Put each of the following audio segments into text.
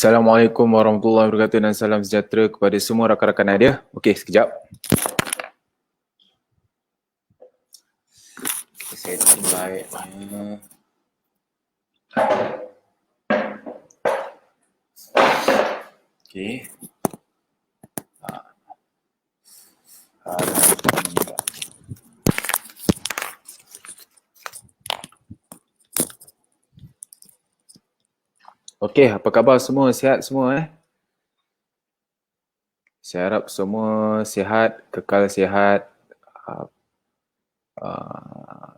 Assalamualaikum warahmatullahi wabarakatuh dan salam sejahtera kepada semua rakan-rakan Nadia. Okey, sekejap. Saya baiknya. Okey. Okey, apa khabar semua? Sihat semua Saya harap semua sihat, kekal sihat.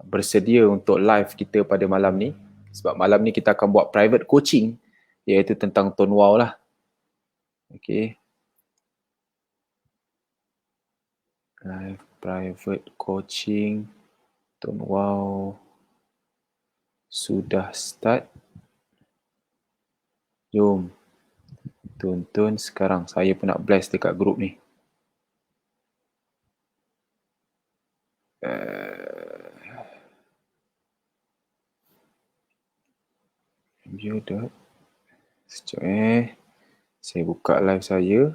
Bersedia untuk live kita pada malam ni. Sebab malam ni kita akan buat private coaching iaitu tentang tone wow lah. Okey. Live private coaching tone wow sudah start. Jom tonton sekarang. Saya pun nak blast dekat grup ni. View dot. Sekejap Saya buka live saya.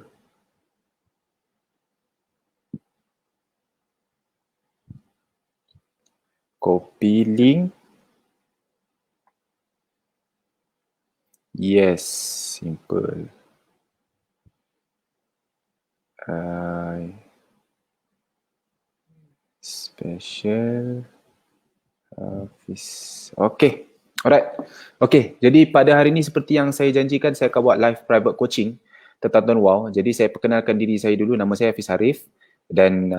Copy link. Yes, simple. Special office. Okay. Alright. Okay. Jadi pada hari ni seperti yang saya janjikan, saya akan buat live private coaching tentang tone wow. Jadi saya perkenalkan diri saya dulu. Nama saya Hafiz Harif. Dan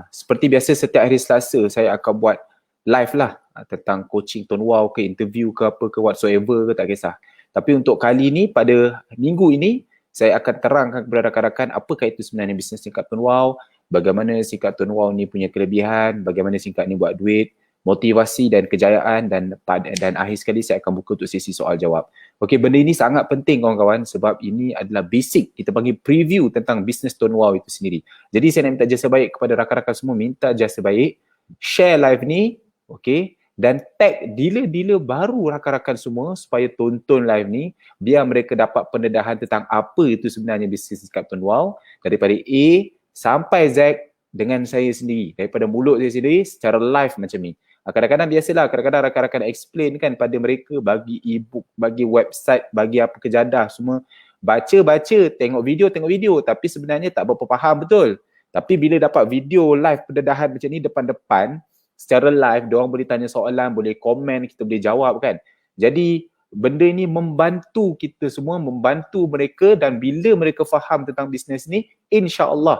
seperti biasa setiap hari Selasa saya akan buat live lah tentang coaching tone wow ke interview ke apa ke whatsoever ke, tak kisah. Tapi untuk kali ni pada minggu ini saya akan terangkan kepada rakan-rakan apakah itu sebenarnya bisnes singkat tone wow, bagaimana singkat tone wow ni punya kelebihan, bagaimana singkat ni buat duit, motivasi dan kejayaan, dan akhir sekali saya akan buka untuk sesi soal jawab. Okey, benda ini sangat penting kawan-kawan sebab ini adalah basic, kita bagi preview tentang bisnes tone wow itu sendiri. Jadi saya nak minta jasa baik kepada rakan-rakan semua, minta jasa baik, share live ni, okey, dan tag dealer-dealer baru rakan-rakan semua supaya tonton live ni, biar mereka dapat pendedahan tentang apa itu sebenarnya bisnes singkat tone wow daripada A sampai Z dengan saya sendiri, daripada mulut saya sendiri secara live macam ni. Kadang-kadang biasalah, kadang-kadang rakan-rakan explain kan pada mereka, bagi e-book, bagi website, bagi apa kejadah semua, baca-baca, tengok video, tapi sebenarnya tak berapa faham betul. Tapi bila dapat video live pendedahan macam ni depan-depan, secara live, diorang boleh tanya soalan, boleh komen, kita boleh jawab kan. Jadi benda ni membantu kita semua, membantu mereka, dan bila mereka faham tentang bisnes ni, insya-Allah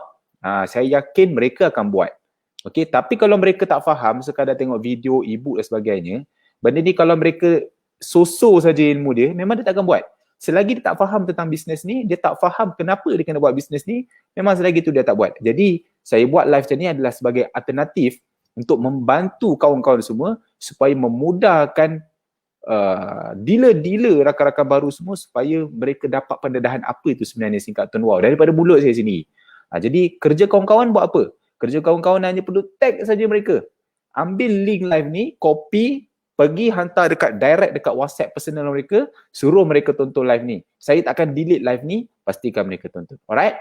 saya yakin mereka akan buat. Okey, tapi kalau mereka tak faham, sekadar tengok video, e-book dan sebagainya, benda ni kalau mereka so-so saja ilmu dia, memang dia tak akan buat. Selagi dia tak faham tentang bisnes ni, dia tak faham kenapa dia kena buat bisnes ni, memang selagi tu dia tak buat. Jadi saya buat live macam ni adalah sebagai alternatif untuk membantu kawan-kawan semua supaya memudahkan dealer-dealer rakan-rakan baru semua supaya mereka dapat pendedahan apa itu sebenarnya singkat tone wow daripada mulut saya sendiri. Jadi kerja kawan-kawan buat apa? Kerja kawan-kawan hanya perlu tag saja mereka. Ambil link live ni, copy, pergi hantar direct dekat WhatsApp personal mereka, suruh mereka tonton live ni. Saya tak akan delete live ni, pastikan mereka tonton. Alright?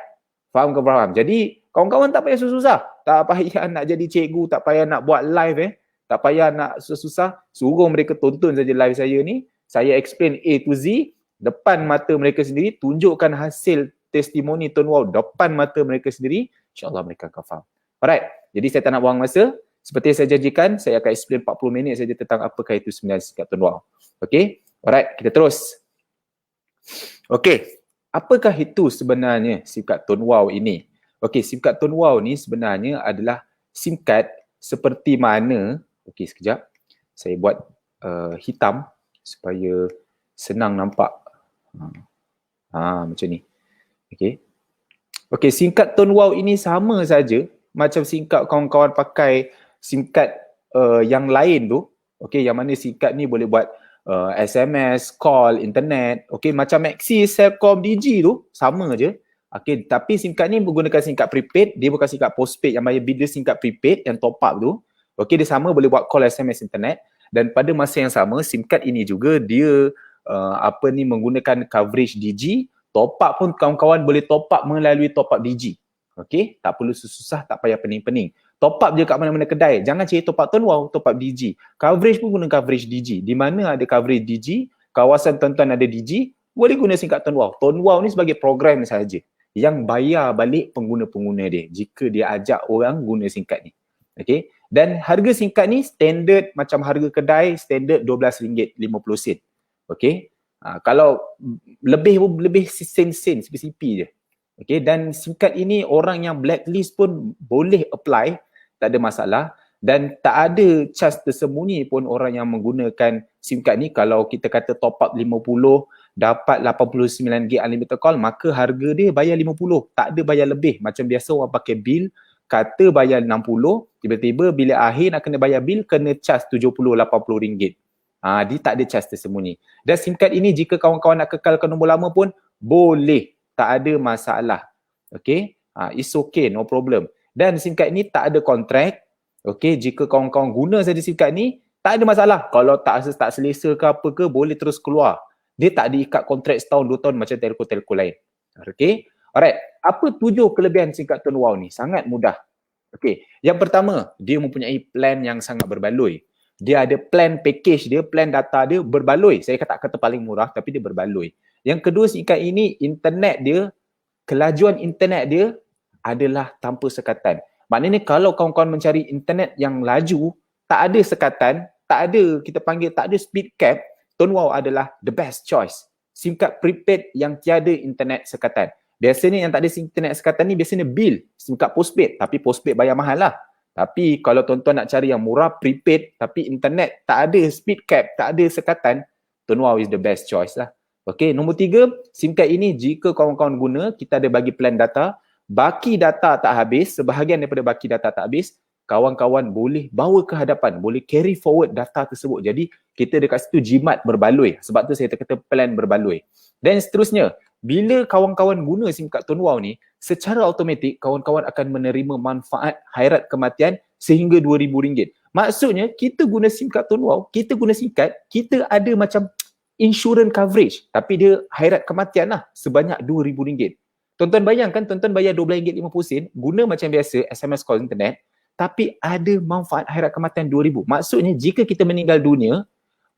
Faham ke faham? Jadi kawan-kawan tak payah susah-susah. Tak payah nak jadi cikgu, tak payah nak buat live tak payah nak susah-susah, suruh mereka tonton saja live saya ni. Saya explain A to Z, depan mata mereka sendiri, tunjukkan hasil testimoni tone wow depan mata mereka sendiri, insya-Allah mereka akan faham. Alright, jadi saya tak nak buang masa. Seperti saya janjikan, saya akan explain 40 minit saja tentang apakah itu sebenarnya singkat tone wow. Okey, alright, kita terus. Okey, apakah itu sebenarnya singkat tone wow ini? Okey, singkat tone wow ni sebenarnya adalah singkat seperti mana, okey sekejap, saya buat hitam supaya senang nampak. Macam ni. Okey. Okey, singkat tone wow ini sama saja macam singkat kawan-kawan pakai singkat yang lain tu. Okey, yang mana singkat ni boleh buat SMS, call, internet. Okey, macam Maxis, Celcom, Digi tu sama je. Okey, tapi singkat ni menggunakan singkat prepaid, dia bukan singkat postpaid yang bila singkat prepaid yang top up tu. Okey, dia sama boleh buat call, SMS, internet, dan pada masa yang sama SIM card ini juga dia menggunakan coverage DG, top up pun kawan-kawan boleh top up melalui top up DG. Okey, tak perlu susah, tak payah pening-pening. Top up je kat mana-mana kedai. Jangan cari top up Tone Wow, top up DG. Coverage pun guna coverage DG. Di mana ada coverage DG, kawasan tuan-tuan ada DG, boleh guna SIM card Tone Wow. Tone Wow ni sebagai program sahaja yang bayar balik pengguna-pengguna dia jika dia ajak orang guna SIM card ni. Okey. Dan harga SIM card ni standard macam harga kedai, standard RM12.50. Okey. Kalau lebih sen-sen, sipi-sipi je. Okey, dan SIM card ini orang yang blacklist pun boleh apply, tak ada masalah, dan tak ada charge tersembunyi pun orang yang menggunakan SIM card ni. Kalau kita kata top up 50 dapat 89GB unlimited call, maka harga dia bayar 50, tak ada bayar lebih. Macam biasa orang pakai bil kata bayar 60, tiba-tiba bila akhir nak kena bayar bil kena charge 70-80 ringgit. Dia tak ada charge tersembunyi. Dan SIM card ini jika kawan-kawan nak kekalkan nombor lama pun boleh, tak ada masalah. Okay, it's okay, no problem. Dan SIM card ini tak ada kontrak. Okay, jika kawan-kawan guna saja SIM card ni, tak ada masalah. Kalau tak selesa ke apa ke, boleh terus keluar. Dia tak diikat kontrak setahun, 2 tahun macam telco-telco lain. Okay, alright. Apa 7 kelebihan SIM card Tone Wow ni? Sangat mudah. Okay, yang pertama, dia mempunyai plan yang sangat berbaloi. Dia ada plan package dia, plan data dia berbaloi. Saya tak kata paling murah, tapi dia berbaloi. Yang kedua, SIM card ini, internet dia, kelajuan internet dia adalah tanpa sekatan. Maknanya kalau kawan-kawan mencari internet yang laju, tak ada sekatan, tak ada, kita panggil tak ada speed cap, Tone Wow adalah the best choice. SIM card prepaid yang tiada internet sekatan. Biasanya yang tak ada internet sekatan ni biasanya bil, SIM card postpaid, tapi postpaid bayar mahal lah. Tapi kalau tuan-tuan nak cari yang murah prepaid tapi internet tak ada speed cap, tak ada sekatan, Tone Wow is the best choice lah. Okey, nombor 3, SIM card ini jika kawan-kawan guna, kita ada bagi plan data, baki data tak habis, sebahagian daripada baki data tak habis, kawan-kawan boleh bawa ke hadapan, boleh carry forward data tersebut. Jadi kita dekat situ jimat berbaloi. Sebab tu saya kata plan berbaloi. Dan seterusnya, bila kawan-kawan guna SIM card Tone Wow ni, secara automatik kawan-kawan akan menerima manfaat hairat kematian sehingga RM2,000. Maksudnya kita guna SIM card Tone Wow, kita guna SIM card, kita ada macam insurance coverage, tapi dia hairat kematian lah sebanyak RM2,000. Tuan-tuan bayangkan, tuan-tuan bayar RM12.50, guna macam biasa SMS call internet, tapi ada manfaat hairat kematian RM2,000. Maksudnya jika kita meninggal dunia,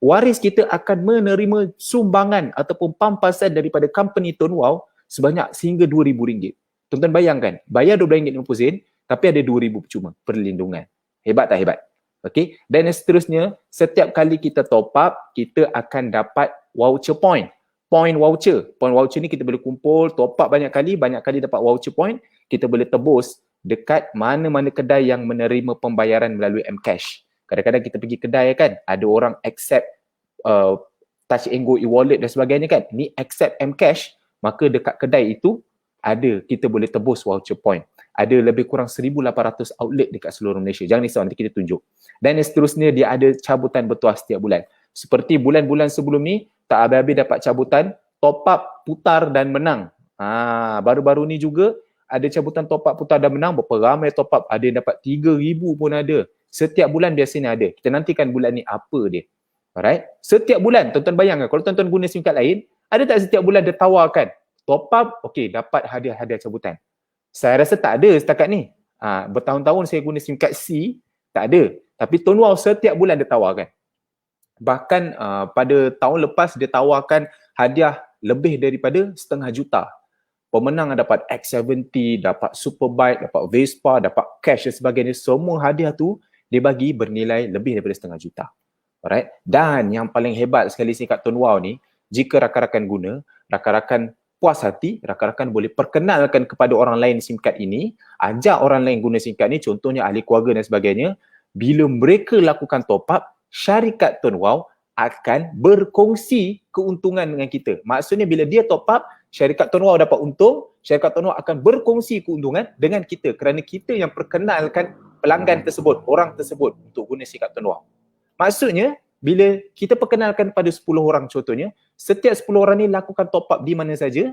waris kita akan menerima sumbangan ataupun pampasan daripada company Tone Wow sebanyak sehingga RM2,000. Tuan-tuan bayangkan, bayar RM12.50 tapi ada RM2,000 percuma perlindungan. Hebat tak hebat? Okey, dan seterusnya, setiap kali kita top up, kita akan dapat voucher point. Point voucher. Point voucher ni kita boleh kumpul, top up banyak kali dapat voucher point, kita boleh tebus dekat mana-mana kedai yang menerima pembayaran melalui Mcash. Kadang-kadang kita pergi kedai kan, ada orang accept Touch and Go e-wallet dan sebagainya kan. Ni accept Mcash, maka dekat kedai itu ada, kita boleh tebus voucher point. Ada lebih kurang 1,800 outlet dekat seluruh Malaysia. Jangan risau, nanti kita tunjuk. Dan seterusnya dia ada cabutan bertuah setiap bulan. Seperti bulan-bulan sebelum ni, tak habis-habis dapat cabutan, top up, putar dan menang. Baru-baru ni juga ada cabutan top up, putar dan menang. Berapa ramai top up? Ada yang dapat 3,000 pun ada. Setiap bulan biasanya ada. Kita nantikan bulan ni apa dia. Alright? Setiap bulan, tuan-tuan bayangkan, kalau tuan-tuan guna SIM card lain, ada tak setiap bulan dia tawarkan? Top up, okey, dapat hadiah-hadiah cabutan. Saya rasa tak ada setakat ni. Bertahun-tahun saya guna SIM card C, tak ada. Tapi Tone Wow setiap bulan dia tawarkan. Bahkan pada tahun lepas dia tawarkan hadiah lebih daripada RM500,000. Pemenang dapat X70, dapat Superbike, dapat Vespa, dapat cash dan sebagainya. Semua hadiah tu dia bagi bernilai lebih daripada RM500,000. Alright? Dan yang paling hebat sekali SIM card Tone Wow ni, jika rakan-rakan guna, rakan-rakan puas hati, rakan-rakan boleh perkenalkan kepada orang lain SIM card ini, ajak orang lain guna SIM card ni, contohnya ahli keluarga dan sebagainya. Bila mereka lakukan top up, syarikat Tone Wow akan berkongsi keuntungan dengan kita. Maksudnya bila dia top up, syarikat Tone Wow dapat untung, syarikat Tone Wow akan berkongsi keuntungan dengan kita kerana kita yang perkenalkan pelanggan tersebut, orang tersebut untuk guna SIM card Tone Wow. Maksudnya, bila kita perkenalkan pada 10 orang contohnya, setiap 10 orang ni lakukan top up di mana saja,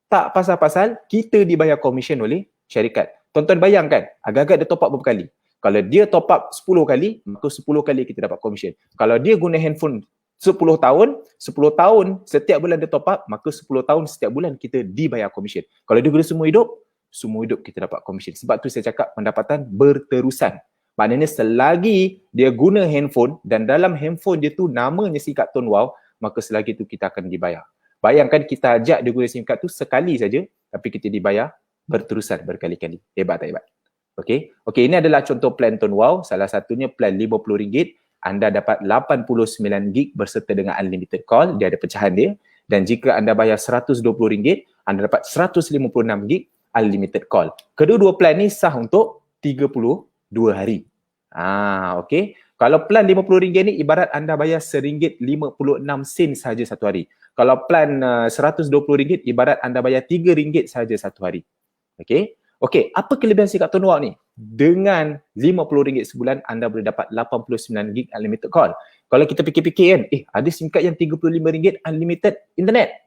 tak pasal-pasal kita dibayar komisen oleh syarikat. Tuan-tuan bayangkan, agak-agak dia top up berapa kali? Kalau dia top up 10 kali, maka 10 kali kita dapat komisen. Kalau dia guna handphone 10 tahun, 10 tahun setiap bulan dia top up, maka 10 tahun setiap bulan kita dibayar komisen. Kalau dia guna semua hidup kita dapat komisen. Sebab tu saya cakap pendapatan berterusan. Maknanya selagi dia guna handphone dan dalam handphone dia tu namanya SIM card Tone Wow, maka selagi tu kita akan dibayar. Bayangkan kita ajak dia guna SIM card tu sekali saja, tapi kita dibayar berterusan berkali-kali. Hebat tak hebat? Okey, ini adalah contoh plan Tone Wow. Salah satunya plan RM50. Anda dapat 89 gig berserta dengan unlimited call. Dia ada pecahan dia. Dan jika anda bayar RM120, anda dapat 156 gig unlimited call. Kedua-dua plan ni sah untuk 32 hari. Okey. Kalau plan RM50 ni ibarat anda bayar RM1.56 saja satu hari. Kalau plan RM120 ibarat anda bayar RM3 saja satu hari. Okey, apa kelebihan SIM card Tone Wow ni? Dengan RM50 sebulan, anda boleh dapat 89 gig unlimited call. Kalau kita fikir-fikir kan, ada SIM card yang RM35 unlimited internet.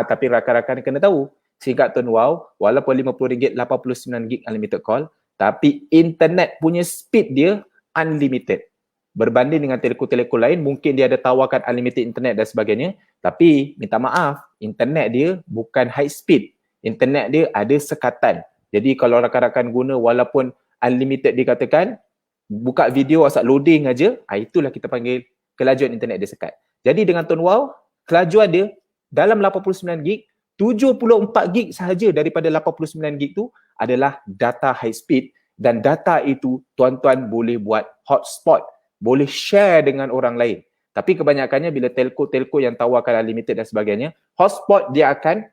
Tapi rakan-rakan kena tahu, SIM card Tone Wow, walaupun RM50 89 gig unlimited call, tapi internet punya speed dia unlimited. Berbanding dengan telco-telco lain, mungkin dia ada tawarkan unlimited internet dan sebagainya, tapi minta maaf, internet dia bukan high speed. Internet dia ada sekatan. Jadi kalau rakan-rakan guna walaupun unlimited dikatakan, buka video asal loading aja, itulah kita panggil kelajuan internet dia sekat. Jadi dengan Tone Wow, kelajuan dia dalam 89 gig, 74 gig sahaja daripada 89 gig tu adalah data high speed, dan data itu tuan-tuan boleh buat hotspot, boleh share dengan orang lain. Tapi kebanyakannya bila telco-telco yang tawarkan unlimited dan sebagainya, hotspot dia akan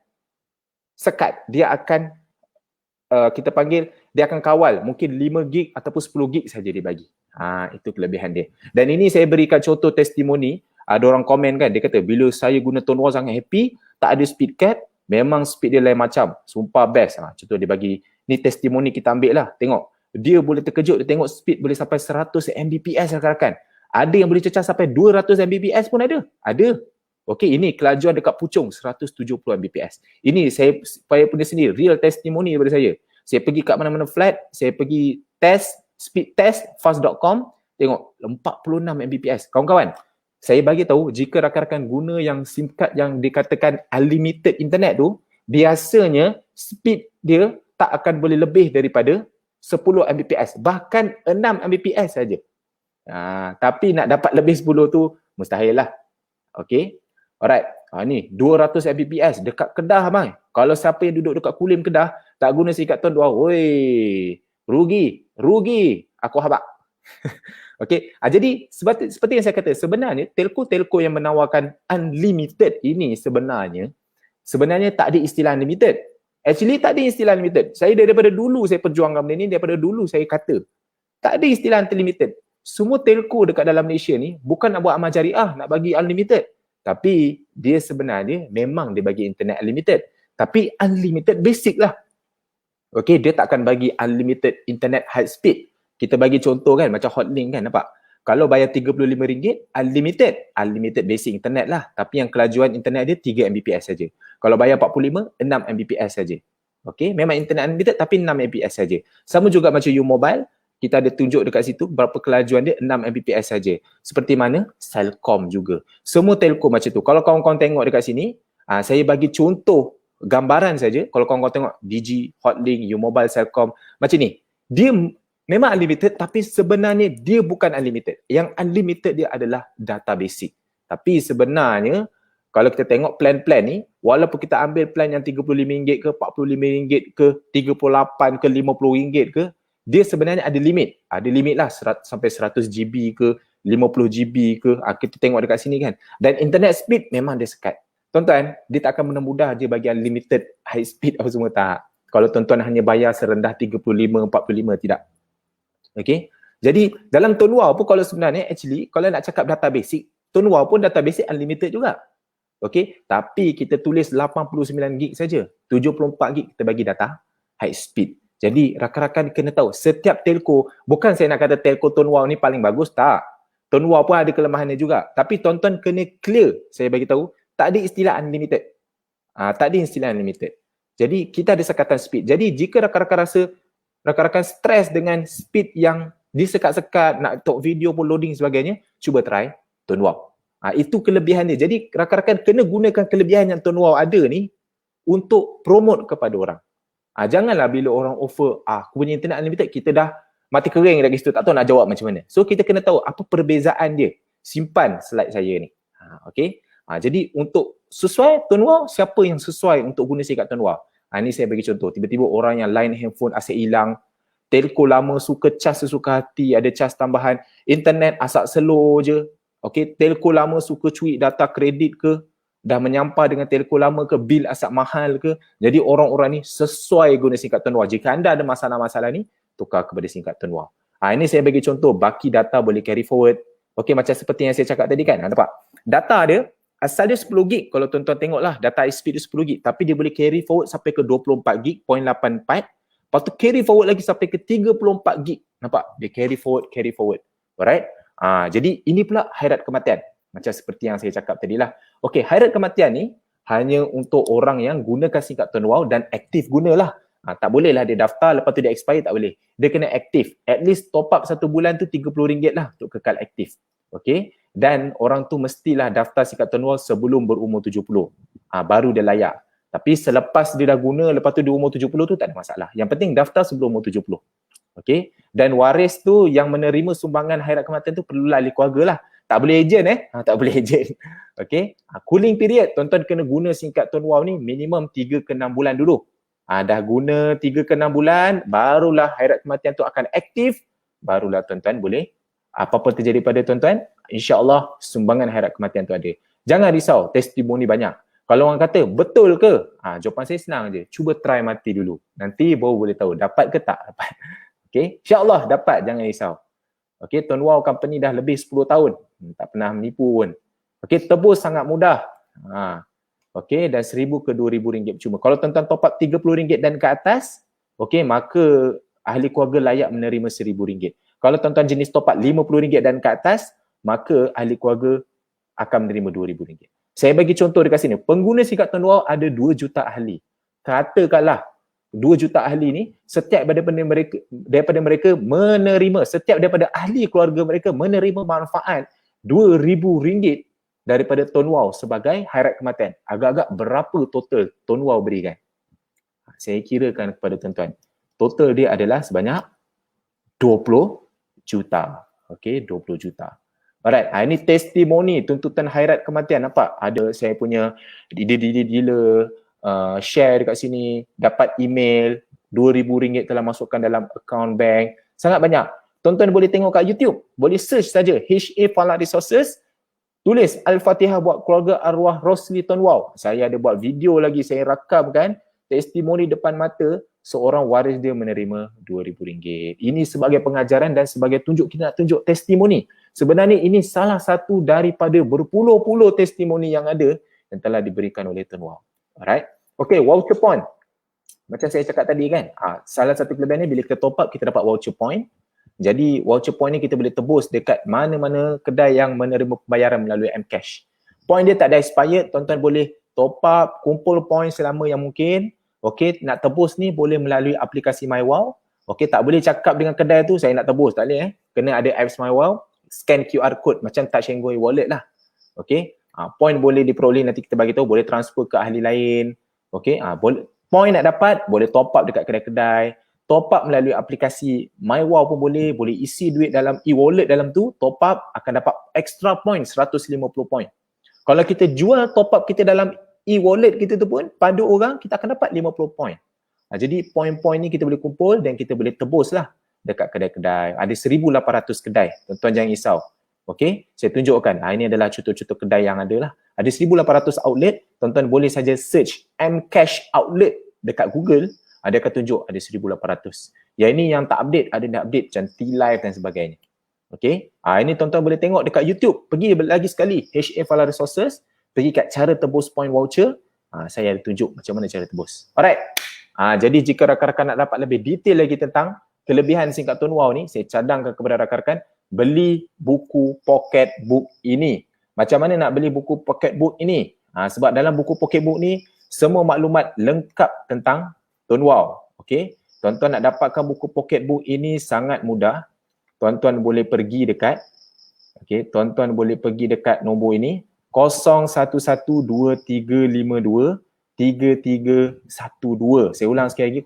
sekat, dia akan kita panggil, dia akan kawal mungkin 5 gig ataupun 10 gig saja dia bagi. Itu kelebihan dia. Dan ini saya berikan contoh testimoni. Ada orang komen kan, dia kata bila saya guna Tone Wow sangat happy, tak ada speed cap, memang speed dia lain macam, sumpah best. Contoh dia bagi, ni testimoni kita ambil lah, tengok. Dia boleh terkejut, dia tengok speed boleh sampai 100 Mbps rakan-rakan. Ada yang boleh cecah sampai 200 Mbps pun ada. Okey, ini kelajuan dekat Puchong 170 Mbps. Ini saya punya sendiri, real testimoni daripada saya. Saya pergi kat mana-mana flat, saya pergi test, speed test, fast.com, tengok 46 Mbps. Kawan-kawan, saya bagi tahu jika rakan-rakan guna yang SIM card yang dikatakan unlimited internet tu, biasanya speed dia tak akan boleh lebih daripada 10 Mbps, bahkan 6 Mbps saja. Tapi nak dapat lebih 10 tu mustahil lah. Okey. Alright, ni 200 Mbps dekat Kedah bang. Kalau siapa yang duduk dekat Kulim Kedah tak guna SIM card Tone Wow, rugi, aku habaq. Okey, jadi seperti yang saya kata, sebenarnya telco-telco yang menawarkan unlimited ini sebenarnya tak ada istilah unlimited. Actually tak ada istilah unlimited. Saya daripada dulu saya perjuangkan benda ni, daripada dulu saya kata tak ada istilah unlimited. Semua telco dekat dalam Malaysia ni bukan nak buat amal jariah nak bagi unlimited. Tapi dia sebenarnya memang dia bagi internet unlimited. Tapi unlimited basic lah. Okey, dia tak akan bagi unlimited internet high speed. Kita bagi contoh kan, macam Hotlink kan, nampak? Kalau bayar RM35, unlimited basic internet lah. Tapi yang kelajuan internet dia 3 Mbps saja. Kalau bayar 45, 6 Mbps saja. Okey, memang internet unlimited tapi 6 Mbps saja. Sama juga macam U-Mobile, kita ada tunjuk dekat situ berapa kelajuan dia, 6 Mbps saja. Seperti mana? Celcom juga. Semua telco macam tu. Kalau kawan-kawan tengok dekat sini, saya bagi contoh gambaran saja. Kalau kawan-kawan tengok Digi, Hotlink, U-Mobile, Celcom, macam ni. Dia memang unlimited tapi sebenarnya dia bukan unlimited. Yang unlimited dia adalah data basic. Tapi sebenarnya kalau kita tengok plan-plan ni, walaupun kita ambil plan yang RM35 ke, RM45 ke, RM38 ke, RM50 ke, dia sebenarnya ada limit. Ada limit lah sampai 100 GB ke, 50 GB ke. Kita tengok dekat sini kan. Dan internet speed memang dia sekat. Tuan-tuan, dia tak akan mudah je bagi unlimited high speed apa semua, tak. Kalau tuan-tuan hanya bayar serendah 35, 45, tidak. Okay. Jadi dalam Tone Wow pun kalau sebenarnya actually, kalau nak cakap data basic, Tone Wow pun data basic unlimited juga. Okay. Tapi kita tulis 89 gig saja. 74 gig kita bagi data high speed. Jadi rakan-rakan kena tahu, setiap telco, bukan saya nak kata telco Tone Wow ni paling bagus, tak. Tone Wow pun ada kelemahannya juga. Tapi tuan-tuan kena clear, saya bagi tahu, tak ada istilah unlimited. Tak ada istilah unlimited. Jadi kita ada sekatan speed. Jadi jika rakan-rakan rasa, rakan-rakan stres dengan speed yang disekat-sekat, nak tok video pun loading sebagainya, cuba try Tone Wow. Itu kelebihan dia. Jadi rakan-rakan kena gunakan kelebihan yang Tuan Wow ada ni untuk promote kepada orang. Janganlah bila orang offer, aku punya internet unlimited, kita dah mati kering dah situ, tak tahu nak jawab macam mana. So kita kena tahu apa perbezaan dia. Simpan slide saya ni. Okay. Jadi untuk sesuai Tuan Wow, siapa yang sesuai untuk guna sim kat Tuan Wow? Ni saya bagi contoh. Tiba-tiba orang yang line handphone asyik hilang, telco lama suka cas sesuka hati, ada cas tambahan, internet asal slow je. Okay, telco lama suka curi data kredit ke, dah menyampah dengan telco lama ke, bil asal mahal ke. Jadi orang-orang ni sesuai guna sim kad Tuan Wow. Jika anda ada masalah-masalah ni, tukar kepada sim kad Tuan Wow. Ini saya bagi contoh, baki data boleh carry forward. Okay, macam seperti yang saya cakap tadi kan, nampak? Data dia, asal dia 10 gig, kalau tuan-tuan tengoklah, data speed dia 10 gig, tapi dia boleh carry forward sampai ke 24 gig, 0.84. Lepas tu carry forward lagi sampai ke 34 gig. Nampak? Dia carry forward. Alright? Jadi ini pula hairat kematian. Macam seperti yang saya cakap tadi lah. Okay, hairat kematian ni hanya untuk orang yang gunakan sim kad Tuan Wow dan aktif gunalah. Tak boleh lah dia daftar lepas tu dia expire, tak boleh. Dia kena aktif. At least top up 1 bulan tu RM30 lah untuk kekal aktif. Okay? Dan orang tu mestilah daftar sim kad Tuan Wow sebelum berumur 70. Baru dia layak. Tapi selepas dia dah guna, lepas tu dia umur 70 tu tak ada masalah. Yang penting daftar sebelum umur 70. Okay? Dan waris tu yang menerima sumbangan hairat kematian tu perlulah ahli keluarga lah. Tak boleh ejen tak boleh ejen. Okay? Cooling period, tuan-tuan kena guna sim kad Tuan Wow ni minimum 3 ke 6 bulan dulu. Dah guna 3 ke 6 bulan, barulah hairat kematian tu akan aktif, barulah tuan-tuan boleh, apa-apa terjadi pada tuan-tuan, insya-Allah sumbangan hairat kematian tu ada. Jangan risau, testimoni banyak. Kalau orang kata, betul ke? Jawapan saya senang je. Cuba try mati dulu. Nanti baru boleh tahu, dapat ke tak dapat. Okay? InsyaAllah dapat, jangan risau. Okay, Tuan Wow company dah lebih 10 tahun. Tak pernah menipu pun. Okay, tebus sangat mudah. Okay, dan RM1,000 ke RM2,000 cuma. Kalau tuan-tuan top up RM30 dan ke atas, okay, maka ahli keluarga layak menerima RM1,000. Kalau tuan-tuan jenis top up RM50 dan ke atas, maka ahli keluarga akan menerima RM2,000. Saya bagi contoh dekat sini. Pengguna sim kad Tuan Wow ada 2 juta ahli. Katakanlah 2 juta ahli ni, setiap daripada mereka menerima, setiap daripada ahli keluarga mereka menerima manfaat RM2,000 daripada Tuan Wow sebagai hairat kematian. Agak-agak berapa total Tuan Wow berikan? Saya kirakan kepada tuan-tuan. Total dia adalah sebanyak 20 juta. Okay, 20 juta. Alright, ini testimoni tuntutan hairat kematian. Nampak? Ada saya punya dealer share dekat sini, dapat email, RM2,000 telah masukkan dalam akaun bank. Sangat banyak. Tuan-tuan boleh tengok kat YouTube. Boleh search saja HA Falak Resources. Tulis Al-Fatihah buat keluarga arwah Rosli Tuan Wow. Saya ada buat video lagi, saya rakamkan testimoni depan mata seorang waris dia menerima RM2,000. Ini sebagai pengajaran dan sebagai tunjuk, kita nak tunjuk testimoni. Sebenarnya ini salah satu daripada berpuluh-puluh testimoni yang ada yang telah diberikan oleh Tuan Wow. Alright. Okay, voucher point. Macam saya cakap tadi kan, salah satu kelebihan ni bila kita top up, kita dapat voucher point. Jadi voucher point ni kita boleh tebus dekat mana-mana kedai yang menerima pembayaran melalui Mcash. Point dia tak ada expired, tuan-tuan boleh top up, kumpul point selama yang mungkin. Okay, nak tebus ni boleh melalui aplikasi MyWow. Okay, tak boleh cakap dengan kedai tu, saya nak tebus, tak boleh Kena ada apps MyWow, scan QR code macam Touch 'n Go wallet lah. Okay, point boleh diperoleh, nanti kita bagi tahu, boleh transfer ke ahli lain. Okay, boleh, point nak dapat, boleh top up dekat kedai-kedai. Top up melalui aplikasi MyWow pun boleh isi duit dalam e-wallet dalam tu, top up akan dapat extra point 150 point. Kalau kita jual top up kita dalam e-wallet kita tu pun pada orang, kita akan dapat 50 point. Jadi point-point ni kita boleh kumpul dan kita boleh tebus lah dekat kedai-kedai. Ada 1,800 kedai, tuan-tuan jangan risau. Okay, saya tunjukkan. Ini adalah contoh-contoh kedai yang ada lah. Ada 1,800 outlet, tuan-tuan boleh saja search Mcash outlet dekat Google, ada akan tunjuk ada 1,800. Yang ini yang tak update, ada yang update macam T-Live dan sebagainya. Okay, ini tuan-tuan boleh tengok dekat YouTube. Pergi lagi sekali, HA Falak Resources, pergi kat cara tebus point voucher. Saya ada tunjuk macam mana cara tebus. Alright, jadi jika rakan-rakan nak dapat lebih detail lagi tentang kelebihan sim kad Tuan Wow ni, saya cadangkan kepada rakan-rakan, beli buku pocket book ini. Macam mana nak beli buku pocket book ini? Sebab dalam buku pocket book ni, semua maklumat lengkap tentang Tuan Wow. Okay, tuan-tuan nak dapatkan buku pocket book ini sangat mudah. Tuan-tuan boleh pergi dekat Okey, tuan-tuan boleh pergi dekat nombor ini 0112523312. Saya ulang sekali lagi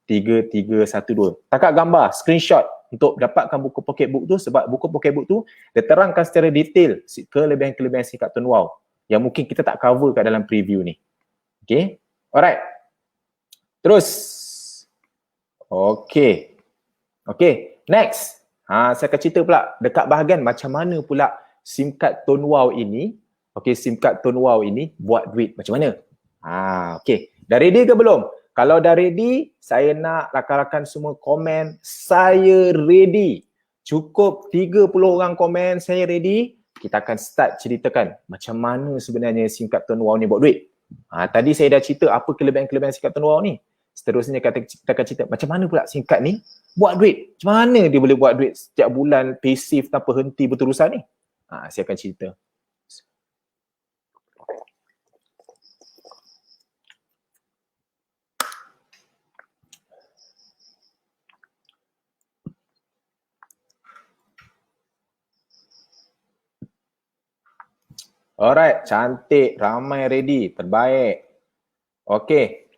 011233523312. Takat gambar, screenshot untuk dapatkan buku pocketbook tu, sebab buku pocketbook tu dia terangkan secara detail kelebihan-kelebihan singkat Tuan Wow yang mungkin kita tak cover kat dalam preview ni. Okey. Alright. Terus. Okey. Okey, next. Saya akan cerita pula dekat bahagian macam mana pula SIM card Tuan Wow ini, okey, SIM card Tuan Wow ini buat duit macam mana. Okey. Dah ready ke belum? Kalau dah ready, saya nak rakan-rakan semua komen, saya ready. Cukup 30 orang komen, saya ready. Kita akan start ceritakan macam mana sebenarnya SIM card Tuan Wow ni buat duit. Tadi saya dah cerita apa kelebihan-kelebihan SIM card Tuan Wow ni. Seterusnya kita akan cerita macam mana pula SIM card ni buat duit. Macam mana dia boleh buat duit setiap bulan pasif tanpa henti berterusan ni. Saya akan cerita. Alright, cantik, ramai ready, terbaik. Okey,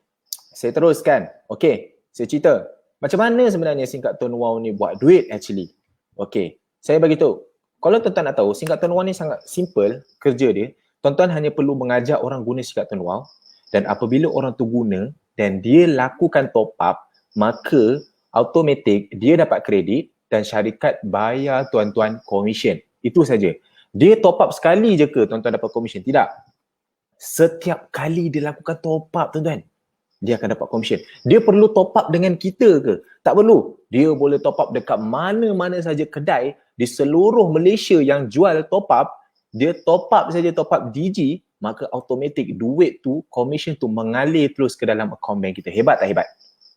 saya teruskan. Okey, saya cerita. Macam mana sebenarnya SIM card Tuan Wow ni buat duit actually? Okey, saya bagi tahu. Kalau tuan-tuan nak tahu, SIM card Tuan Wow ni sangat simple kerja dia. Tuan-tuan hanya perlu mengajak orang guna SIM card Tuan Wow, dan apabila orang tu guna dan dia lakukan top up, maka automatik dia dapat kredit dan syarikat bayar tuan-tuan komisen. Itu saja. Dia top up sekali je ke tuan-tuan dapat komisen? Tidak. Setiap kali dia lakukan top up tuan-tuan, dia akan dapat komisen. Dia perlu top up dengan kita ke? Tak perlu. Dia boleh top up dekat mana-mana saja kedai di seluruh Malaysia yang jual top up. Dia top up saja, top up DG, maka automatik duit tu, komisen tu mengalir terus ke dalam akaun bank kita. Hebat tak hebat?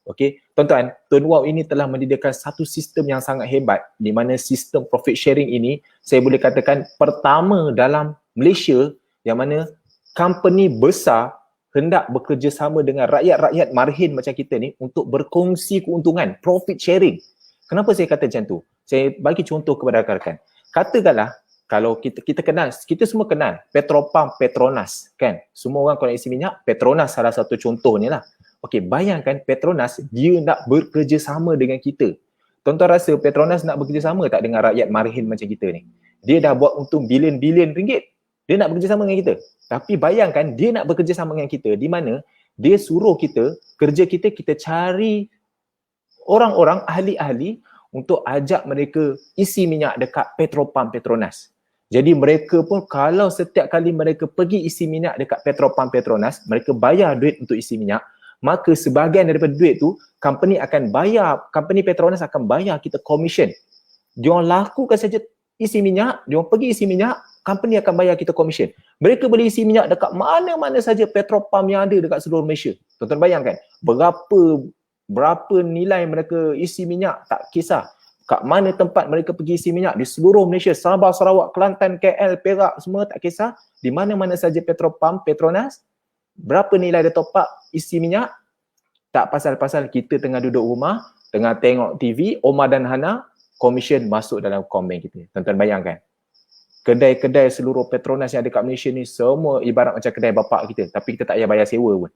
Okey, tuan-tuan, Tuan Wow ini telah menyediakan satu sistem yang sangat hebat, di mana sistem profit sharing ini saya boleh katakan pertama dalam Malaysia, yang mana company besar hendak bekerjasama dengan rakyat-rakyat marhin macam kita ni untuk berkongsi keuntungan, profit sharing. Kenapa saya kata macam tu? Saya bagi contoh kepada rakan-rakan. Katakanlah kalau kita kenal, kita semua kenal Petropam Petronas kan? Semua orang kalau isi minyak, Petronas salah satu contohnya lah. Okey, bayangkan Petronas dia nak bekerjasama dengan kita. Tuan-tuan rasa Petronas nak bekerjasama tak dengan rakyat marhin macam kita ni? Dia dah buat untung bilion-bilion ringgit. Dia nak bekerjasama dengan kita. Tapi bayangkan dia nak bekerjasama dengan kita di mana dia suruh kita, kerja kita cari orang-orang ahli-ahli untuk ajak mereka isi minyak dekat Petropam Petronas. Jadi mereka pun kalau setiap kali mereka pergi isi minyak dekat Petropam Petronas, mereka bayar duit untuk isi minyak, maka sebahagian daripada duit tu company akan bayar, company Petronas akan bayar kita komisen. Dia lakukan saja isi minyak, dia pergi isi minyak, company akan bayar kita komisen. Mereka boleh isi minyak dekat mana-mana saja Petropam yang ada dekat seluruh Malaysia. Tuan-tuan bayangkan berapa nilai mereka isi minyak, tak kisah. Kat mana tempat mereka pergi isi minyak di seluruh Malaysia, Sabah, Sarawak, Kelantan, KL, Perak, semua tak kisah. Di mana-mana saja Petropam, Petronas, berapa nilai dia top up isi minyak, tak pasal-pasal kita tengah duduk rumah, tengah tengok TV, Omar dan Hana, komisen masuk dalam akaun bank kita. Tuan-tuan bayangkan. Kedai-kedai seluruh Petronas yang ada kat Malaysia ni semua ibarat macam kedai bapak kita, tapi kita tak payah bayar sewa pun.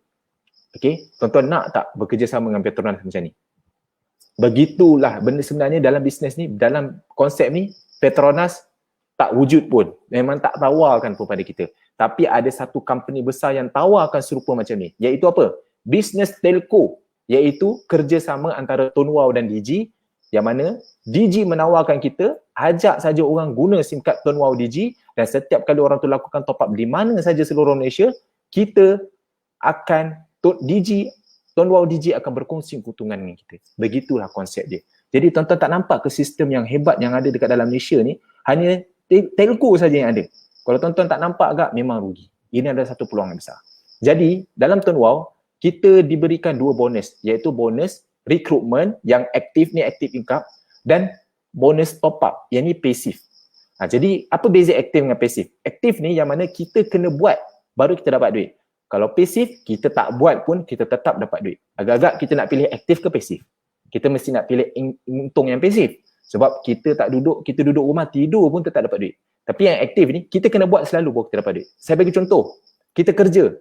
Okey, tuan-tuan nak tak bekerjasama dengan Petronas macam ni? Begitulah benda sebenarnya dalam bisnes ni, dalam konsep ni Petronas tak wujud pun. Memang tak tawarkan pun pada kita. Tapi ada satu company besar yang tawarkan serupa macam ni. Iaitu apa? Bisnes telco. Iaitu kerjasama antara Tuan Wow dan DG, yang mana DG menawarkan kita, ajak saja orang guna SIM card Tuan Wow DG, dan setiap kali orang tu lakukan top up di mana saja seluruh Malaysia, kita akan, Tuan Wow DG akan berkongsi keuntungan dengan kita. Begitulah konsep dia. Jadi tuan-tuan tak nampak ke sistem yang hebat yang ada dekat dalam Malaysia ni, hanya telco saja yang ada. Kalau tuan-tuan tak nampak agak, memang rugi. Ini adalah satu peluang yang besar. Jadi dalam Tuan Wow, kita diberikan dua bonus, iaitu bonus recruitment yang aktif ni, active income, dan bonus top up yang ni pasif. Jadi apa beza aktif dengan pasif? Aktif ni yang mana kita kena buat baru kita dapat duit. Kalau pasif, kita tak buat pun kita tetap dapat duit. Agak-agak kita nak pilih aktif ke pasif? Kita mesti nak pilih untung yang pasif. Sebab kita tak duduk, kita duduk rumah tidur pun tetap dapat duit. Tapi yang aktif ni, kita kena buat selalu baru kita dapat duit. Saya bagi contoh, kita kerja.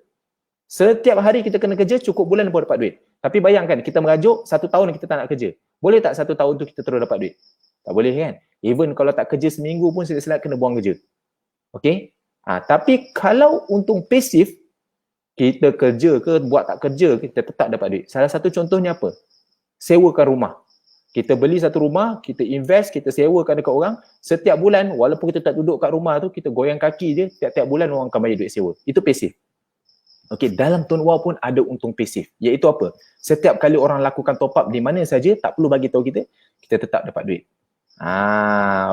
Setiap hari kita kena kerja, cukup bulan baru dapat duit. Tapi bayangkan, kita merajuk, 1 tahun kita tak nak kerja. Boleh tak 1 tahun tu kita terus dapat duit? Tak boleh kan? Even kalau tak kerja seminggu pun silap-silap kena buang kerja. Okay? Tapi kalau untung pasif, kita kerja ke, buat tak kerja, kita tetap dapat duit. Salah satu contohnya apa? Sewakan rumah. Kita beli satu rumah, kita invest, kita sewakan dekat orang, setiap bulan, walaupun kita tak duduk kat rumah tu, kita goyang kaki je, tiap-tiap bulan orang akan bayar duit sewa. Itu pasif. Okay, dalam Tuan Wow pun ada untung pasif. Iaitu apa? Setiap kali orang lakukan top up di mana saja, tak perlu bagi tahu kita, kita tetap dapat duit.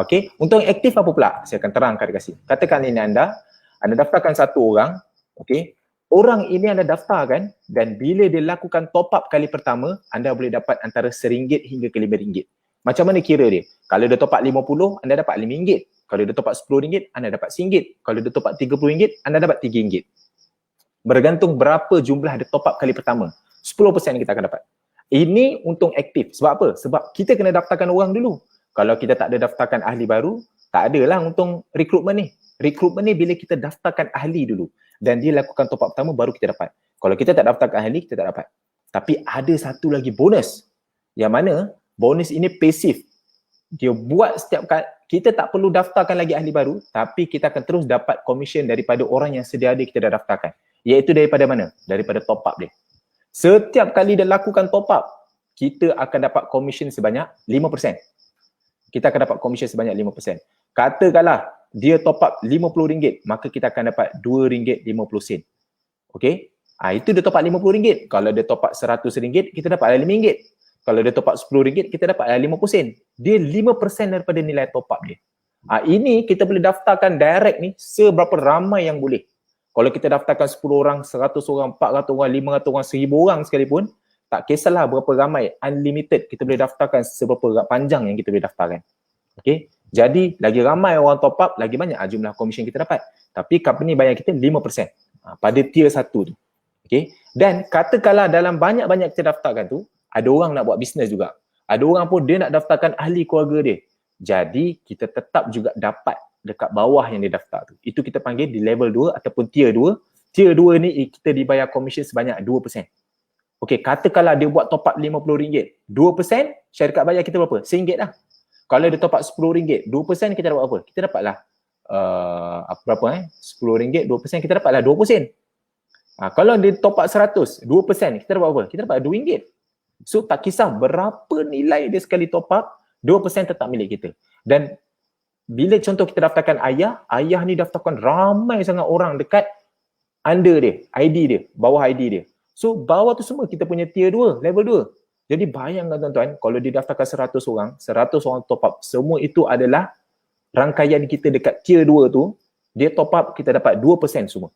Okay. Untung aktif apa pula? Saya akan terangkan dekat sini. Katakan ini anda daftarkan satu orang, okay. Orang ini anda daftarkan dan bila dia lakukan top up kali pertama, anda boleh dapat antara RM1 hingga ke RM5. Macam mana kira dia? Kalau dia top up 50, anda dapat RM5. Kalau dia top up RM10, anda dapat RM1. Kalau dia top up RM30, anda dapat RM3. Bergantung berapa jumlah dia top up kali pertama. 10% kita akan dapat. Ini untung aktif. Sebab apa? Sebab kita kena daftarkan orang dulu. Kalau kita tak ada daftarkan ahli baru, tak adalah untung rekrutmen ni. Rekrutmen ni bila kita daftarkan ahli dulu dan dia lakukan top up pertama baru kita dapat. Kalau kita tak daftarkan ahli, kita tak dapat. Tapi ada satu lagi bonus. Yang mana bonus ini pasif. Dia buat setiap kali, kita tak perlu daftarkan lagi ahli baru, tapi kita akan terus dapat komisen daripada orang yang sedia ada kita dah daftarkan. Iaitu daripada mana? Daripada top up dia. Setiap kali dia lakukan top up, kita akan dapat komisen sebanyak 5%. Kita akan dapat komisen sebanyak 5%. Katakanlah dia top up RM50, maka kita akan dapat RM2.50. Okey? Itu dia top up RM50. Kalau dia top up RM100, kita dapat RM5. Kalau dia top up RM10, kita dapat RM50. Dia 5% daripada nilai top up dia. Ini kita boleh daftarkan direct ni seberapa ramai yang boleh. Kalau kita daftarkan 10 orang, 100 orang, 400 orang, 500 orang, 1000 orang sekalipun, tak kisahlah berapa ramai, unlimited, kita boleh daftarkan seberapa panjang yang kita boleh daftarkan. Okay? Jadi lagi ramai orang top up, lagi banyak jumlah komisen kita dapat. Tapi company bayar kita 5% pada tier 1 tu. Okay? Dan katakanlah dalam banyak-banyak kita daftarkan tu, ada orang nak buat bisnes juga. Ada orang pun dia nak daftarkan ahli keluarga dia. Jadi kita tetap juga dapat dekat bawah yang dia daftar tu. Itu kita panggil di level 2 ataupun tier 2. Tier 2 ni kita dibayar komisen sebanyak 2%. Okey, katakanlah dia buat top up RM50. 2%, syarikat bayar kita berapa? RM1 dah. Kalau dia top up RM10, 2% kita dapat apa? Kita dapatlah berapa RM10, 2% kita dapatlah 20 sen. Kalau dia top up 100, 2%, kita dapat apa? Kita dapat RM2. So tak kisah berapa nilai dia sekali top up, 2% tetap milik kita. Dan bila contoh kita daftarkan ayah ni daftarkan ramai sangat orang dekat under dia, ID dia, bawah ID dia. So bawah tu semua kita punya tier 2, level 2. Jadi bayangkan tuan-tuan, kalau didaftarkan 100 orang, 100 orang top up, semua itu adalah rangkaian kita dekat tier 2 tu, dia top up kita dapat 2% semua.